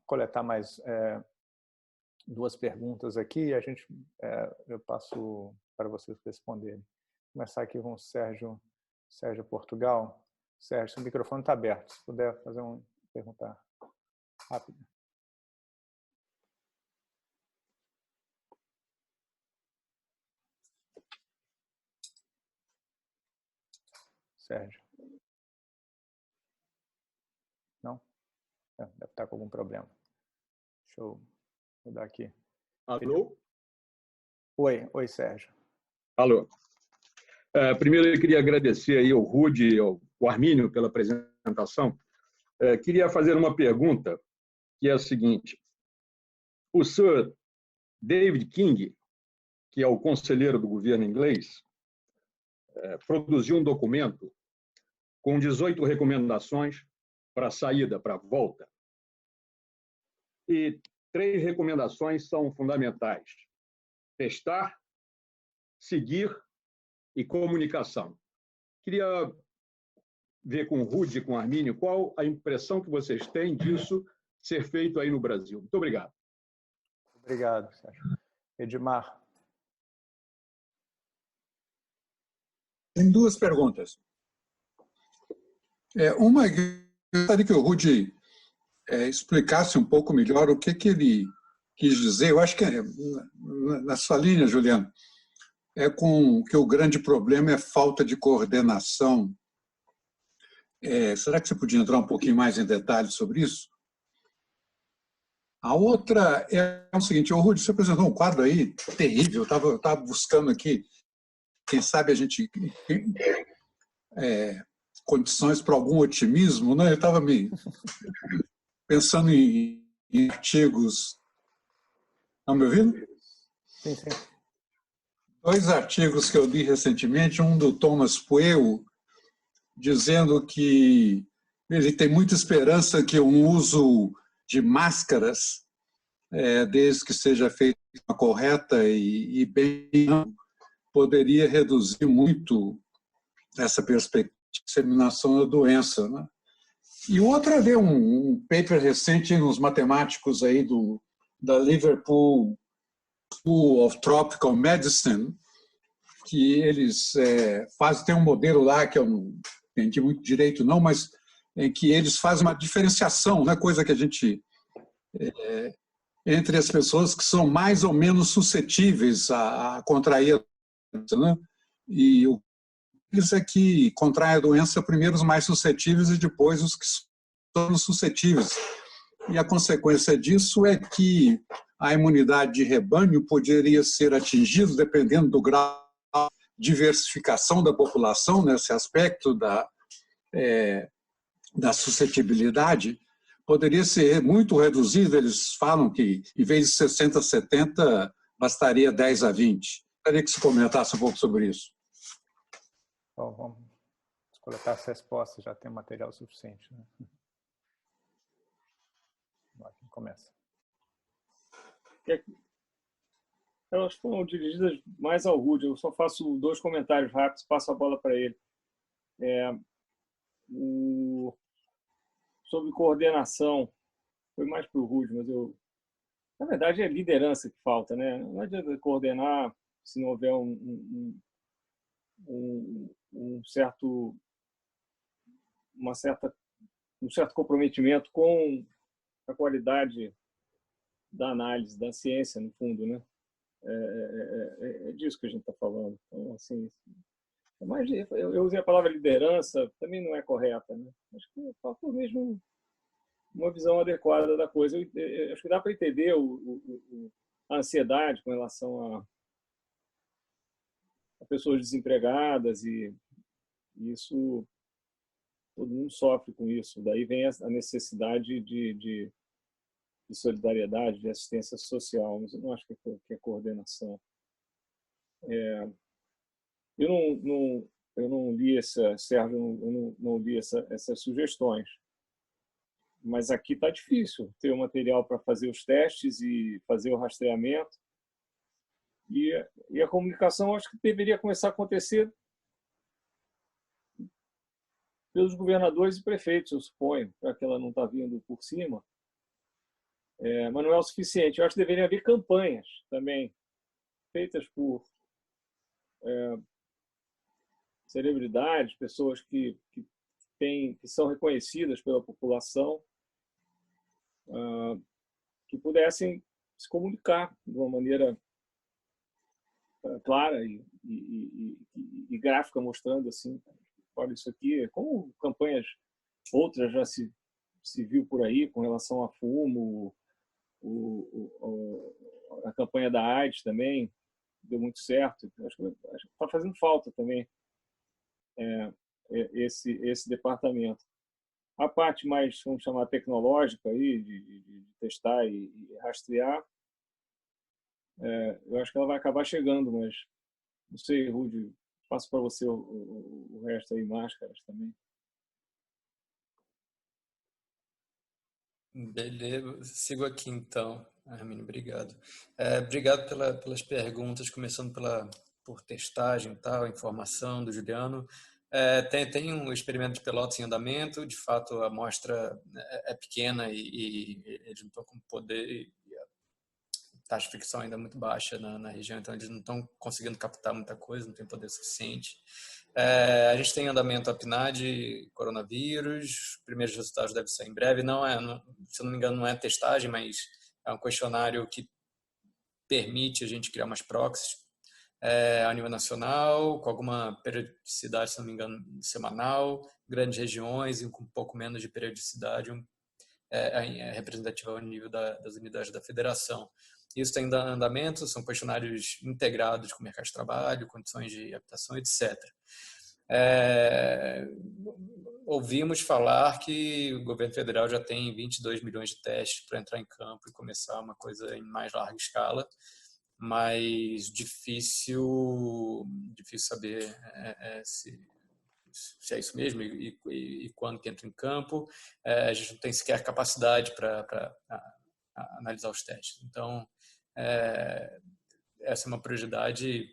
coletar mais 2 perguntas aqui, eu passo para vocês responderem. Vou começar aqui com o Sérgio Portugal. Sérgio, seu microfone está aberto. Se puder fazer pergunta rápida. Sérgio. Não? Deve estar com algum problema. Deixa eu mudar aqui. Alô? Oi, Sérgio. Alô. Primeiro, eu queria agradecer aí ao Rudy e ao Armínio pela apresentação. Queria fazer uma pergunta, que é a seguinte. O Sir David King, que é o conselheiro do governo inglês, produziu um documento com 18 recomendações para a saída, para a volta. E 3 recomendações são fundamentais: testar, seguir e comunicação. Queria ver com o Rudy e com o Armínio qual a impressão que vocês têm disso ser feito aí no Brasil. Muito obrigado. Obrigado, Sérgio. Edmar. Tem 2 perguntas. Uma, eu gostaria que o Rudy explicasse um pouco melhor o que ele quis dizer. Eu acho que, na sua linha, Juliano, que o grande problema é falta de coordenação Será que você podia entrar um pouquinho mais em detalhes sobre isso? A outra é o seguinte, Rudy, você apresentou um quadro aí terrível, eu estava buscando aqui, quem sabe a gente condições para algum otimismo, né? Eu estava me pensando em artigos. Estão me ouvindo? Sim, sim. 2 artigos que eu li recentemente, um do Thomas Pueo, dizendo que ele tem muita esperança que um uso de máscaras, desde que seja feita de forma correta e bem, poderia reduzir muito essa perspectiva de disseminação da doença, né? E outra é ver um paper recente nos matemáticos aí da Liverpool School of Tropical Medicine, que eles tem um modelo lá que eu não entendi muito direito não, mas em que eles fazem uma diferenciação, né, coisa que a gente entre as pessoas que são mais ou menos suscetíveis a contrair a doença, né? E o eles é que contraem a doença primeiro os mais suscetíveis e depois os que são suscetíveis. E a consequência disso é que a imunidade de rebanho poderia ser atingida dependendo do grau de diversificação da população, nesse aspecto da suscetibilidade, poderia ser muito reduzida. Eles falam que, em vez de 60 a 70, bastaria 10 a 20. Gostaria que você comentasse um pouco sobre isso. Bom, vamos coletar as respostas, já tem material suficiente, né? Quem começa? Elas foram dirigidas mais ao Rudy. Eu só faço 2 comentários rápidos, passo a bola para ele. Sobre coordenação, foi mais para o Rudy, mas na verdade é liderança que falta, né? Não adianta coordenar se não houver um certo comprometimento com a qualidade da análise, da ciência, no fundo, né? É disso que a gente está falando. Então, assim, eu usei a palavra liderança, também não é correta, né? Acho que falta mesmo uma visão adequada da coisa. Eu acho que dá para entender a ansiedade com relação a pessoas desempregadas e isso, todo mundo sofre com isso. Daí vem a necessidade de solidariedade, de assistência social, mas eu não acho que é coordenação. Eu não li Sérgio, eu não li essas sugestões, mas aqui está difícil ter o material para fazer os testes e fazer o rastreamento. E a comunicação, acho que deveria começar a acontecer pelos governadores e prefeitos, eu suponho, já que ela não está vindo por cima. Mas não é o suficiente. Eu acho que deveria haver campanhas também feitas por celebridades, pessoas que são reconhecidas pela população, que pudessem se comunicar de uma maneira clara e gráfica, mostrando assim, olha, isso aqui, como campanhas outras já se viu por aí com relação a fumo, a campanha da AIDS também deu muito certo. Acho que está fazendo falta também esse departamento. A parte mais, vamos chamar, tecnológica aí, de testar e rastrear, eu acho que ela vai acabar chegando, mas não sei, Rudy, passo para você o resto aí, máscaras também. Beleza, sigo aqui então, Arminio, obrigado. Obrigado pelas perguntas, começando por testagem e tal, informação do Juliano. Tem um experimento de Pelotas em andamento, de fato a amostra é pequena e eles não estão com poder, e a taxa de fricção ainda é muito baixa na região, então eles não estão conseguindo captar muita coisa, não tem poder suficiente. A gente tem em andamento a PNAD, coronavírus, os primeiros resultados devem sair em breve. Se eu não me engano, não é testagem, mas é um questionário que permite a gente criar umas proxies a nível nacional, com alguma periodicidade, se não me engano, semanal, grandes regiões e com um pouco menos de periodicidade, representativa ao nível das unidades da federação. Isso tem andamento, são questionários integrados com o mercado de trabalho, condições de habitação, etc. Ouvimos falar que o governo federal já tem 22 milhões de testes para entrar em campo e começar uma coisa em mais larga escala, mas difícil saber se é isso mesmo e quando que entra em campo. A gente não tem sequer capacidade para analisar os testes. Então, essa é uma prioridade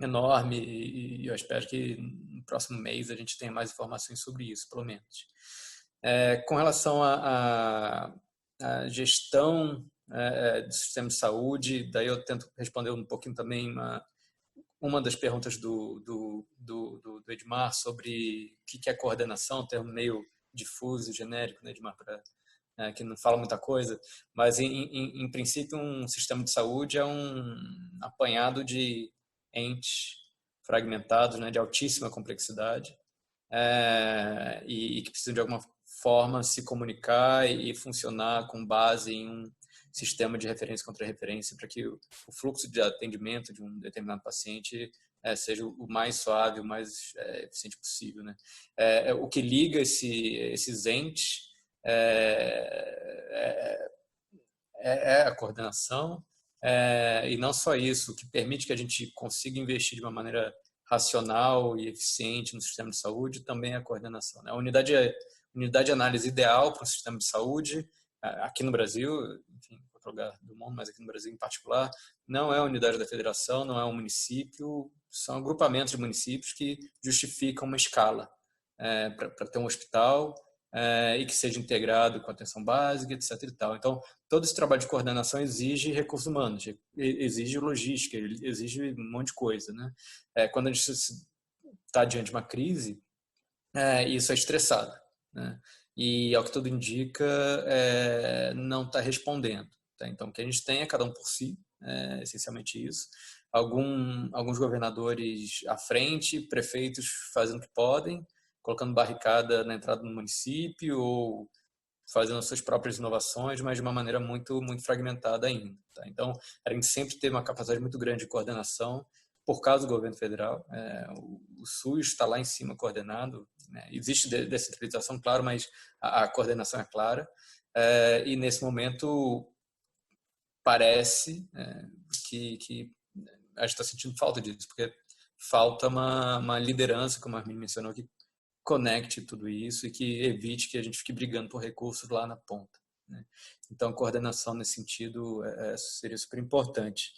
enorme e eu espero que no próximo mês a gente tenha mais informações sobre isso, pelo menos. Com relação à gestão do sistema de saúde, daí eu tento responder um pouquinho também uma das perguntas do Edmar sobre o que é coordenação, um termo meio difuso e genérico, né, Edmar, que não fala muita coisa, mas em princípio um sistema de saúde é um apanhado de entes fragmentados, né, de altíssima complexidade, e que precisam de alguma forma se comunicar e funcionar com base em um sistema de referência contra referência para que o fluxo de atendimento de um determinado paciente seja o mais suave, o mais eficiente possível, né? O que liga esses entes é a coordenação, e não só isso, o que permite que a gente consiga investir de uma maneira racional e eficiente no sistema de saúde também é a coordenação, né? A unidade de análise ideal para um sistema de saúde, aqui no Brasil, enfim, em outro lugar do mundo, mas aqui no Brasil em particular, não é a unidade da federação, não é um município, são agrupamentos de municípios que justificam uma escala para ter um hospital e que seja integrado com atenção básica, etc. e tal. Então, todo esse trabalho de coordenação exige recursos humanos, exige logística, exige um monte de coisa, né? Quando a gente está diante de uma crise, isso é estressado, né? E, ao que tudo indica, não está respondendo. Tá? Então, o que a gente tem é cada um por si, essencialmente isso. Alguns governadores à frente, prefeitos fazendo o que podem, colocando barricada na entrada do município ou fazendo as suas próprias inovações, mas de uma maneira muito, muito fragmentada ainda. Tá? Então, a gente sempre teve uma capacidade muito grande de coordenação por causa do governo federal. O SUS está lá em cima coordenado, né? Existe descentralização, claro, mas a coordenação é clara. E nesse momento parece que a gente está sentindo falta disso, porque falta uma liderança, como a Armin mencionou, que conecte tudo isso e que evite que a gente fique brigando por recursos lá na ponta, né? Então, coordenação nesse sentido seria super importante.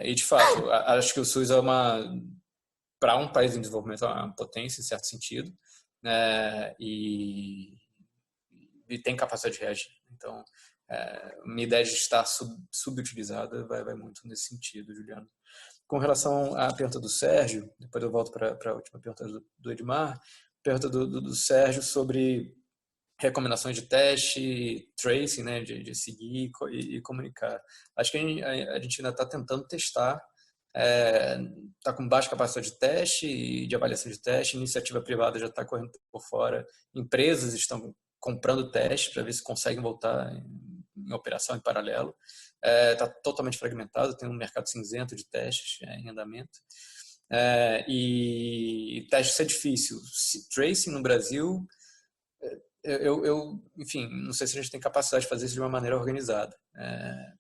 E, de fato, acho que o SUS para um país em desenvolvimento, é uma potência, em certo sentido, e tem capacidade de reagir. Então, minha ideia de estar subutilizada vai muito nesse sentido, Juliano. Com relação à pergunta do Sérgio, depois eu volto para a última pergunta do Edmar, pergunta do Sérgio sobre recomendações de teste, tracing, né, de seguir e comunicar. Acho que a gente ainda está tentando testar, está com baixa capacidade de teste e de avaliação de teste, iniciativa privada já está correndo por fora, empresas estão comprando testes para ver se conseguem voltar em operação em paralelo. Está totalmente fragmentado, tem um mercado cinzento de testes em andamento. E testes é difícil. Tracing no Brasil, enfim, não sei se a gente tem capacidade de fazer isso de uma maneira organizada.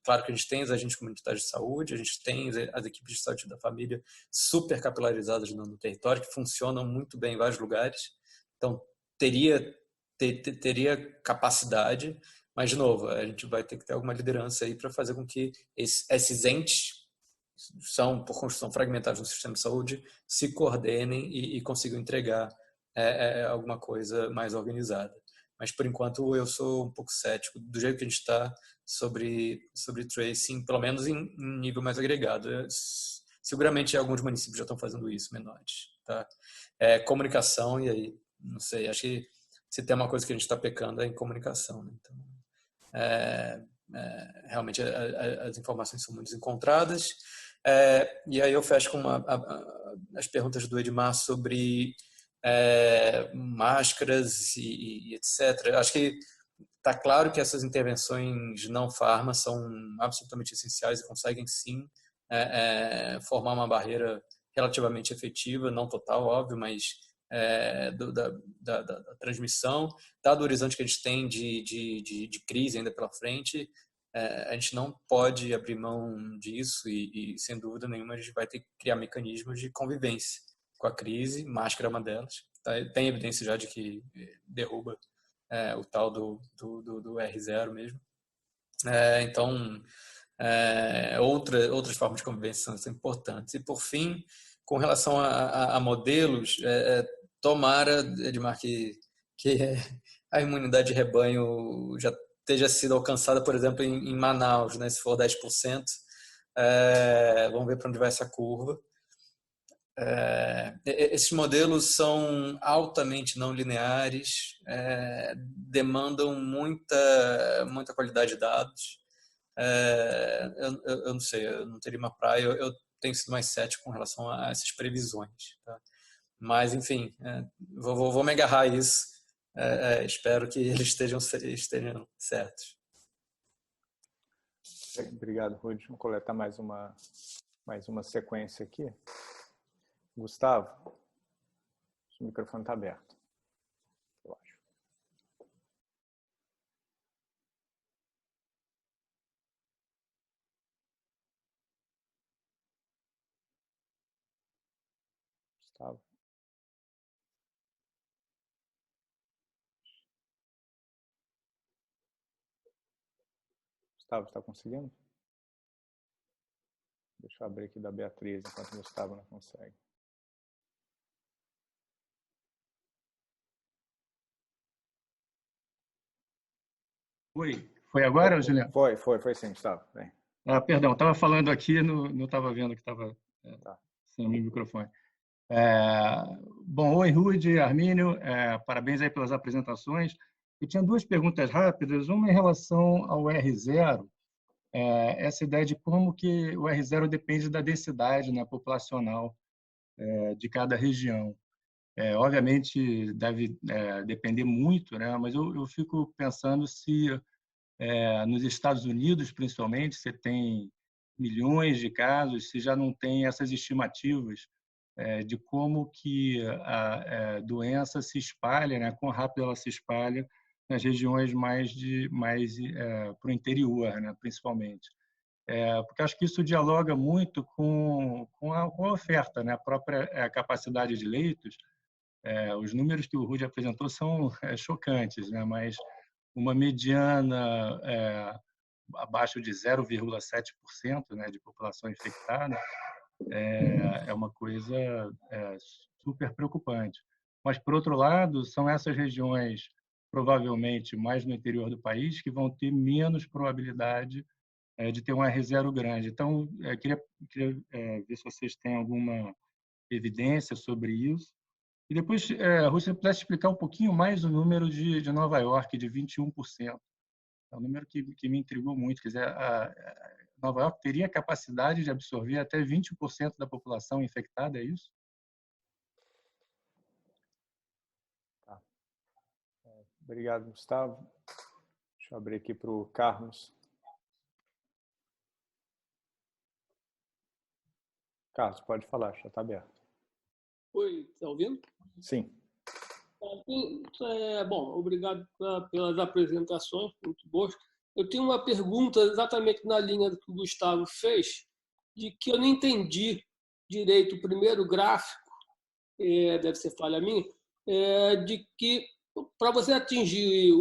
Claro que a gente tem os agentes comunitários de saúde, a gente tem as equipes de saúde da família super capilarizadas no território, que funcionam muito bem em vários lugares. Então, teria capacidade, mas, de novo, a gente vai ter que ter alguma liderança aí para fazer com que esses entes são, por construção, fragmentados no sistema de saúde, se coordenem e consigam entregar alguma coisa mais organizada. Mas, por enquanto, eu sou um pouco cético do jeito que a gente está sobre tracing, pelo menos em nível mais agregado. Seguramente alguns municípios já estão fazendo isso, menores. Tá? Comunicação, e aí, não sei, acho que se tem uma coisa que a gente está pecando é em comunicação. Né? Então, realmente as informações são muito desencontradas. E aí eu fecho com as perguntas do Edmar sobre máscaras e etc. Acho que está claro que essas intervenções não farma são absolutamente essenciais e conseguem sim formar uma barreira relativamente efetiva, não total, óbvio, mas da transmissão, dado o horizonte que a gente tem de crise ainda pela frente, a gente não pode abrir mão disso e, sem dúvida nenhuma, a gente vai ter que criar mecanismos de convivência com a crise. Máscara é uma delas. Tem evidência já de que derruba o tal do R0 mesmo. Então, outras formas de convivência são importantes. E, por fim, com relação a modelos, tomara, Edmar, que a imunidade de rebanho já esteja sido alcançada, por exemplo, em Manaus, né? Se for 10%, vamos ver para onde vai essa curva. Esses modelos são altamente não lineares, demandam muita qualidade de dados. Eu não sei, eu não teria uma praia, eu tenho sido mais cético com relação a essas previsões. Tá? Mas, enfim, vou me agarrar a isso. Espero que eles estejam certos. Obrigado, Rudy. Vamos coletar mais uma sequência aqui. Gustavo, o microfone está aberto, eu acho. Gustavo. Gustavo, está conseguindo? Deixa eu abrir aqui da Beatriz, enquanto o Gustavo não consegue. Foi agora, Juliano? Foi sim, Gustavo. Bem. Perdão, estava falando aqui, não estava vendo que estava sem o microfone. Bom, oi, Rudy, Armínio, parabéns aí pelas apresentações. Eu tinha duas perguntas rápidas, uma em relação ao R0, essa ideia de como que o R0 depende da densidade, né, populacional de cada região. Obviamente, deve depender muito, né, mas eu fico pensando se nos Estados Unidos, principalmente, você tem milhões de casos, se já não tem essas estimativas de como que a doença se espalha, né, quão rápido ela se espalha nas regiões mais para o interior, né, principalmente. Porque acho que isso dialoga muito com a oferta, né, a própria capacidade de leitos. Os números que o Rudy apresentou são chocantes, né, mas uma mediana abaixo de 0,7%, né, de população infectada é uma coisa super preocupante. Mas, por outro lado, são essas regiões, provavelmente mais no interior do país, que vão ter menos probabilidade de ter um R0 grande. Então, queria ver se vocês têm alguma evidência sobre isso. E depois, Ruth, se você pudesse explicar um pouquinho mais o número de Nova York, de 21%. É um número que me intrigou muito. Quer dizer, Nova York teria a capacidade de absorver até 20% da população infectada, é isso? Tá. Obrigado, Gustavo. Deixa eu abrir aqui para o Carlos. Carlos, pode falar, já está aberto. Oi, está ouvindo? Sim. Bom, obrigado pelas apresentações, muito boas. Eu tenho uma pergunta exatamente na linha do que o Gustavo fez, de que eu não entendi direito o primeiro gráfico, deve ser falha minha, de que para você atingir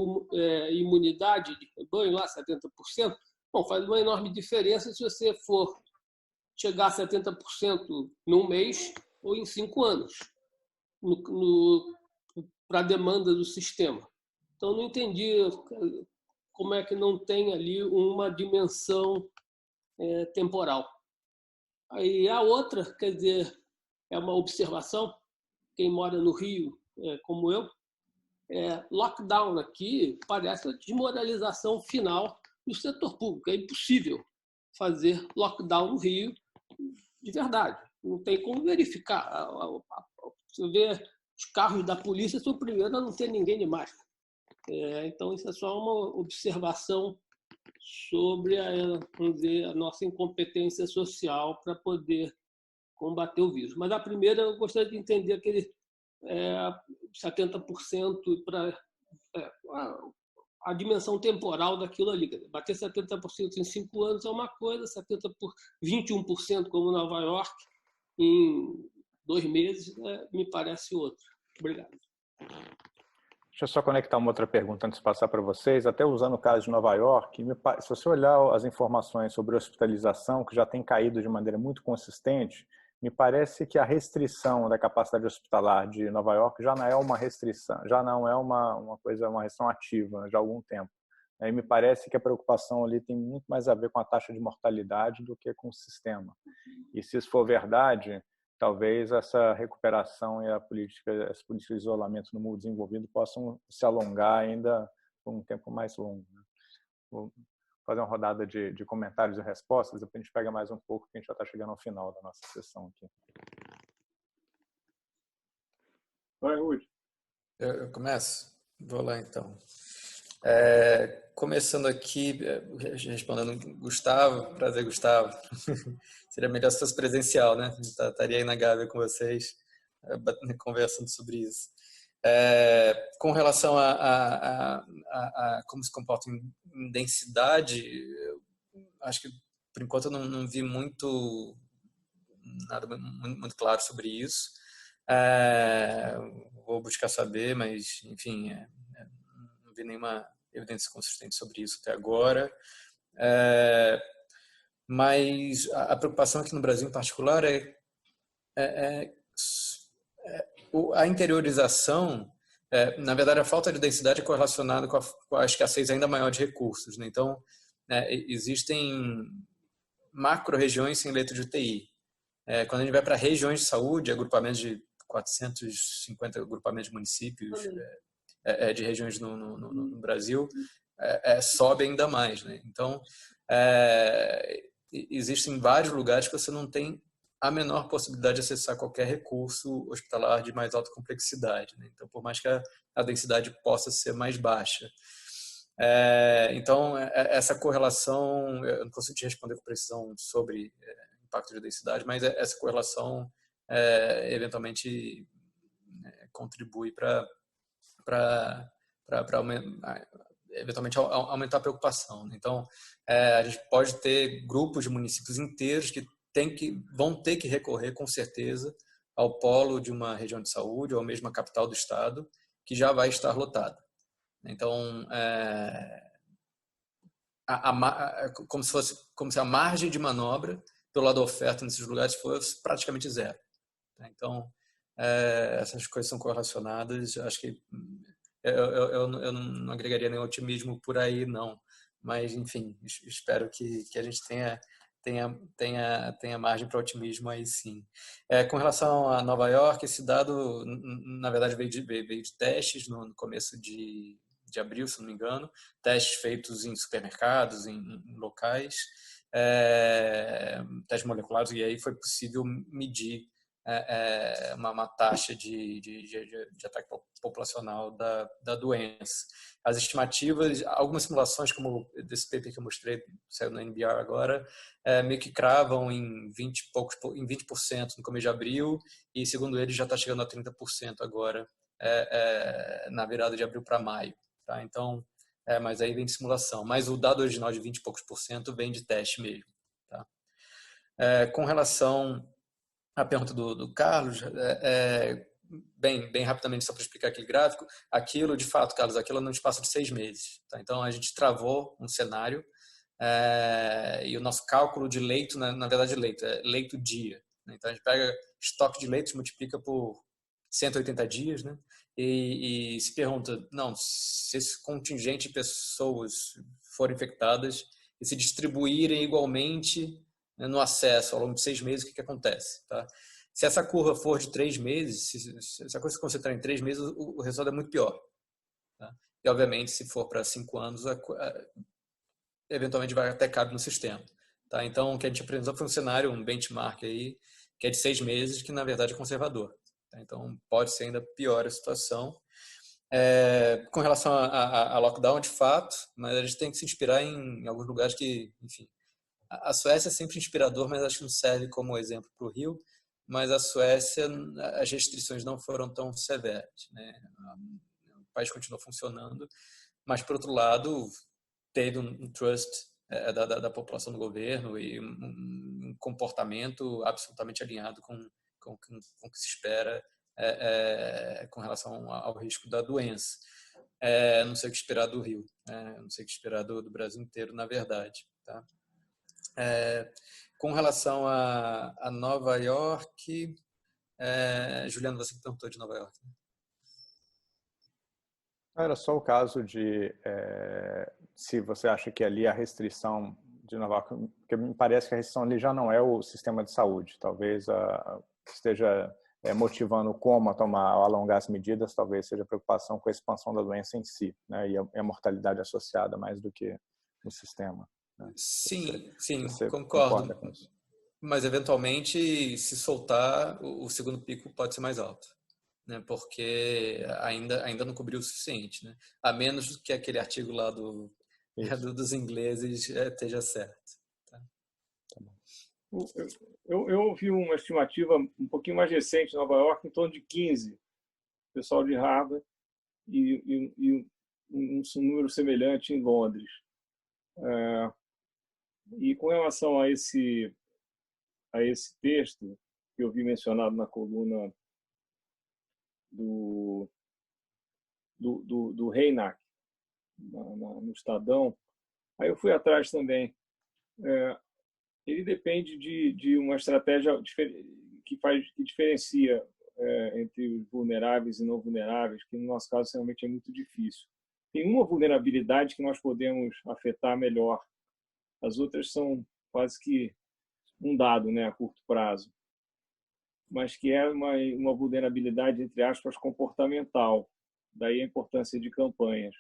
imunidade de rebanho, lá 70%, bom, faz uma enorme diferença se você for chegar a 70% num mês ou em 5 anos, para a demanda do sistema. Então, não entendi como é que não tem ali uma dimensão temporal. Aí a outra, quer dizer, é uma observação, quem mora no Rio, como eu, lockdown aqui parece a desmoralização final do setor público. É impossível fazer lockdown no Rio de verdade. Não tem como verificar. Você vê, os carros da polícia são o primeiro a não ter ninguém de máscara. Então, isso é só uma observação sobre vamos dizer, a nossa incompetência social para poder combater o vírus. Mas a primeira, eu gostaria de entender aquele 70% para a dimensão temporal daquilo ali. Bater 70% em 5 anos é uma coisa, 21% como Nova York em 2 meses me parece outra. Obrigado. Deixa eu só conectar uma outra pergunta antes de passar para vocês. Até usando o caso de Nova York, se você olhar as informações sobre hospitalização, que já tem caído de maneira muito consistente, me parece que a restrição da capacidade hospitalar de Nova York já não é uma restrição, já não é uma restrição ativa já há algum tempo. Aí me parece que a preocupação ali tem muito mais a ver com a taxa de mortalidade do que com o sistema. E se isso for verdade, talvez essa recuperação e as políticas de isolamento no mundo desenvolvido possam se alongar ainda por um tempo mais longo. Vou fazer uma rodada de comentários e respostas, depois a gente pega mais um pouco, que a gente já está chegando ao final da nossa sessão aqui. Vai, Rudy. Eu começo? Vou lá, então. Começando aqui, respondendo Gustavo. Prazer, Gustavo. Seria melhor se fosse presencial, né? Estaria aí na Gávea com vocês, conversando sobre isso. Com relação a como se comporta em densidade, acho que, por enquanto, eu não vi nada muito claro sobre isso. Vou buscar saber, mas, enfim, não vi nenhuma evidência consistente sobre isso até agora. Mas a preocupação aqui no Brasil, em particular, a interiorização. Na verdade, a falta de densidade é correlacionada com a escassez ainda maior de recursos, né? Então, existem macro-regiões sem leito de UTI. Quando a gente vai para regiões de saúde, agrupamentos de 450 agrupamentos de municípios, de regiões no Brasil, sobe ainda mais, né? Então, existem vários lugares que você não tem a menor possibilidade de acessar qualquer recurso hospitalar de mais alta complexidade, né? Então, por mais que a densidade possa ser mais baixa. Então, essa correlação, eu não consigo te responder com precisão sobre impacto de densidade, mas essa correlação eventualmente contribui para eventualmente aumentar a preocupação. Então, a gente pode ter grupos de municípios inteiros que vão ter que recorrer, com certeza, ao polo de uma região de saúde ou mesmo a capital do estado, que já vai estar lotada. Então, como se a margem de manobra do lado da oferta nesses lugares fosse praticamente zero. Então, essas coisas são correlacionadas. Acho que eu não agregaria nenhum otimismo por aí, não. Mas, enfim, espero que a gente tenha margem para otimismo aí, sim. Com relação a Nova York, esse dado, na verdade, veio de testes no começo de abril, se não me engano, testes feitos em supermercados, em locais, testes moleculares, e aí foi possível medir uma taxa de ataque populacional da doença. As estimativas, algumas simulações, como desse paper que eu mostrei, saiu no NBR agora, meio que cravam em 20% no começo de abril, e segundo eles já está chegando a 30% agora, na virada de abril para maio. Tá? Então, mas aí vem de simulação. Mas o dado original de 20 e poucos % vem de teste mesmo. Tá? Com relação à pergunta do Carlos, bem rapidamente, só para explicar aquele gráfico, aquilo, de fato, Carlos, aquilo no espaço de 6 meses. Tá? Então, a gente travou um cenário e o nosso cálculo de leito, na verdade, leito dia. Né? Então, a gente pega estoque de leitos, multiplica por 180 dias, né? E se pergunta, não, se esse contingente de pessoas forem infectadas e se distribuírem igualmente, né, no acesso ao longo de 6 meses, o que acontece? Tá? Se essa curva for de 3 meses, se essa coisa se concentrar em 3 meses, o resultado é muito pior. Tá? E, obviamente, se for para 5 anos, eventualmente vai até caber no sistema. Tá? Então, o que a gente apresentou foi um cenário, um benchmark aí, que é de 6 meses, que na verdade é conservador. Tá? Então, pode ser ainda pior a situação. Com relação a lockdown, de fato, mas a gente tem que se inspirar em alguns lugares que, enfim, a Suécia é sempre inspirador, mas acho que não serve como exemplo para o Rio. Mas a Suécia, as restrições não foram tão severas, né? O país continuou funcionando, mas por outro lado teve um trust da população do governo e um comportamento absolutamente alinhado com o que se espera com relação ao risco da doença. Não sei o que esperar do Rio, não sei o que esperar do Brasil inteiro, na verdade. Tá? Com relação a Nova York, Juliano, você que perguntou de Nova York. Era só o caso de se você acha que ali a restrição de Nova York, porque me parece que a restrição ali já não é o sistema de saúde, talvez esteja motivando como a alongar as medidas, talvez seja a preocupação com a expansão da doença em si, né, e a mortalidade associada mais do que no sistema. Né? Sim, você concordo. Com isso? Mas, eventualmente, se soltar, o segundo pico pode ser mais alto, né? Porque ainda não cobriu o suficiente. Né? A menos que aquele artigo lá dos ingleses esteja certo. Tá? Eu ouvi uma estimativa um pouquinho mais recente em Nova York, em torno de 15, pessoal de Harvard, e um número semelhante em Londres. E com relação a esse texto que eu vi mencionado na coluna do Reinach, no Estadão, aí eu fui atrás também. Ele depende de uma estratégia que diferencia entre os vulneráveis e não vulneráveis, que no nosso caso realmente é muito difícil. Tem uma vulnerabilidade que nós podemos afetar melhor. As outras são quase que um dado, né, a curto prazo, mas que é uma vulnerabilidade, entre aspas, comportamental. Daí a importância de campanhas.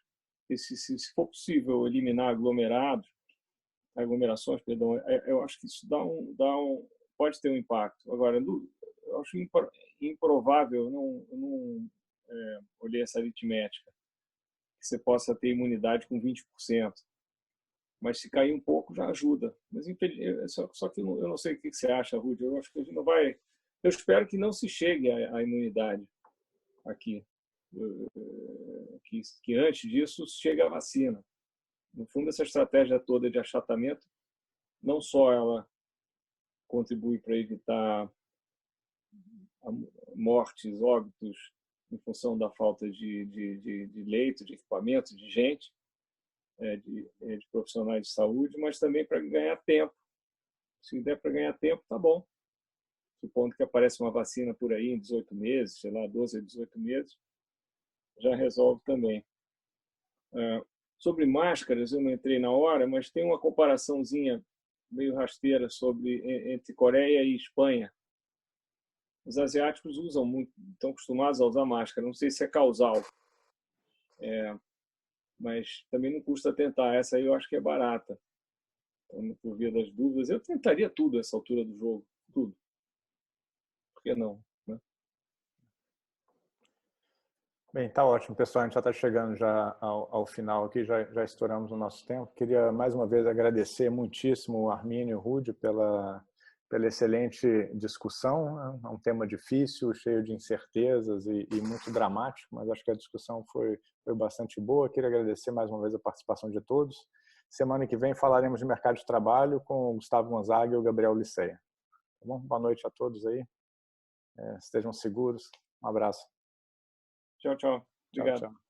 E se for possível eliminar aglomerações, perdão, eu acho que isso pode ter um impacto. Agora, eu acho improvável, eu não olhei essa aritmética, que você possa ter imunidade com 20%. Mas se cair um pouco já ajuda. Mas só que eu não sei o que você acha, Rudy. Eu acho que a gente não vai. Eu espero que não se chegue à imunidade aqui. Que antes disso chegue a vacina. No fundo, essa estratégia toda de achatamento, não só ela contribui para evitar mortes, óbitos, em função da falta de leito, de equipamento, de gente, de profissionais de saúde, mas também para ganhar tempo. Se der para ganhar tempo, tá bom. Supondo que aparece uma vacina por aí em 18 meses, sei lá, 12 a 18 meses, já resolve também. Sobre máscaras, eu não entrei na hora, mas tem uma comparaçãozinha meio rasteira entre Coreia e Espanha. Os asiáticos usam muito, estão acostumados a usar máscara. Não sei se é causal, mas também não custa tentar. Essa aí eu acho que é barata. Então, por via das dúvidas, eu tentaria tudo nessa altura do jogo, tudo. Por que não? Né? Bem, tá ótimo, pessoal. A gente já está chegando já ao final aqui, já estouramos o nosso tempo. Queria mais uma vez agradecer muitíssimo o Armínio e o Rudy pela excelente discussão. É um tema difícil, cheio de incertezas e muito dramático, mas acho que a discussão foi bastante boa. Queria agradecer mais uma vez a participação de todos. Semana que vem falaremos de mercado de trabalho com o Gustavo Gonzaga e o Gabriel Liceia. Tá bom? Boa noite a todos aí. Estejam seguros. Um abraço. Tchau, tchau. Obrigado. Tchau, tchau.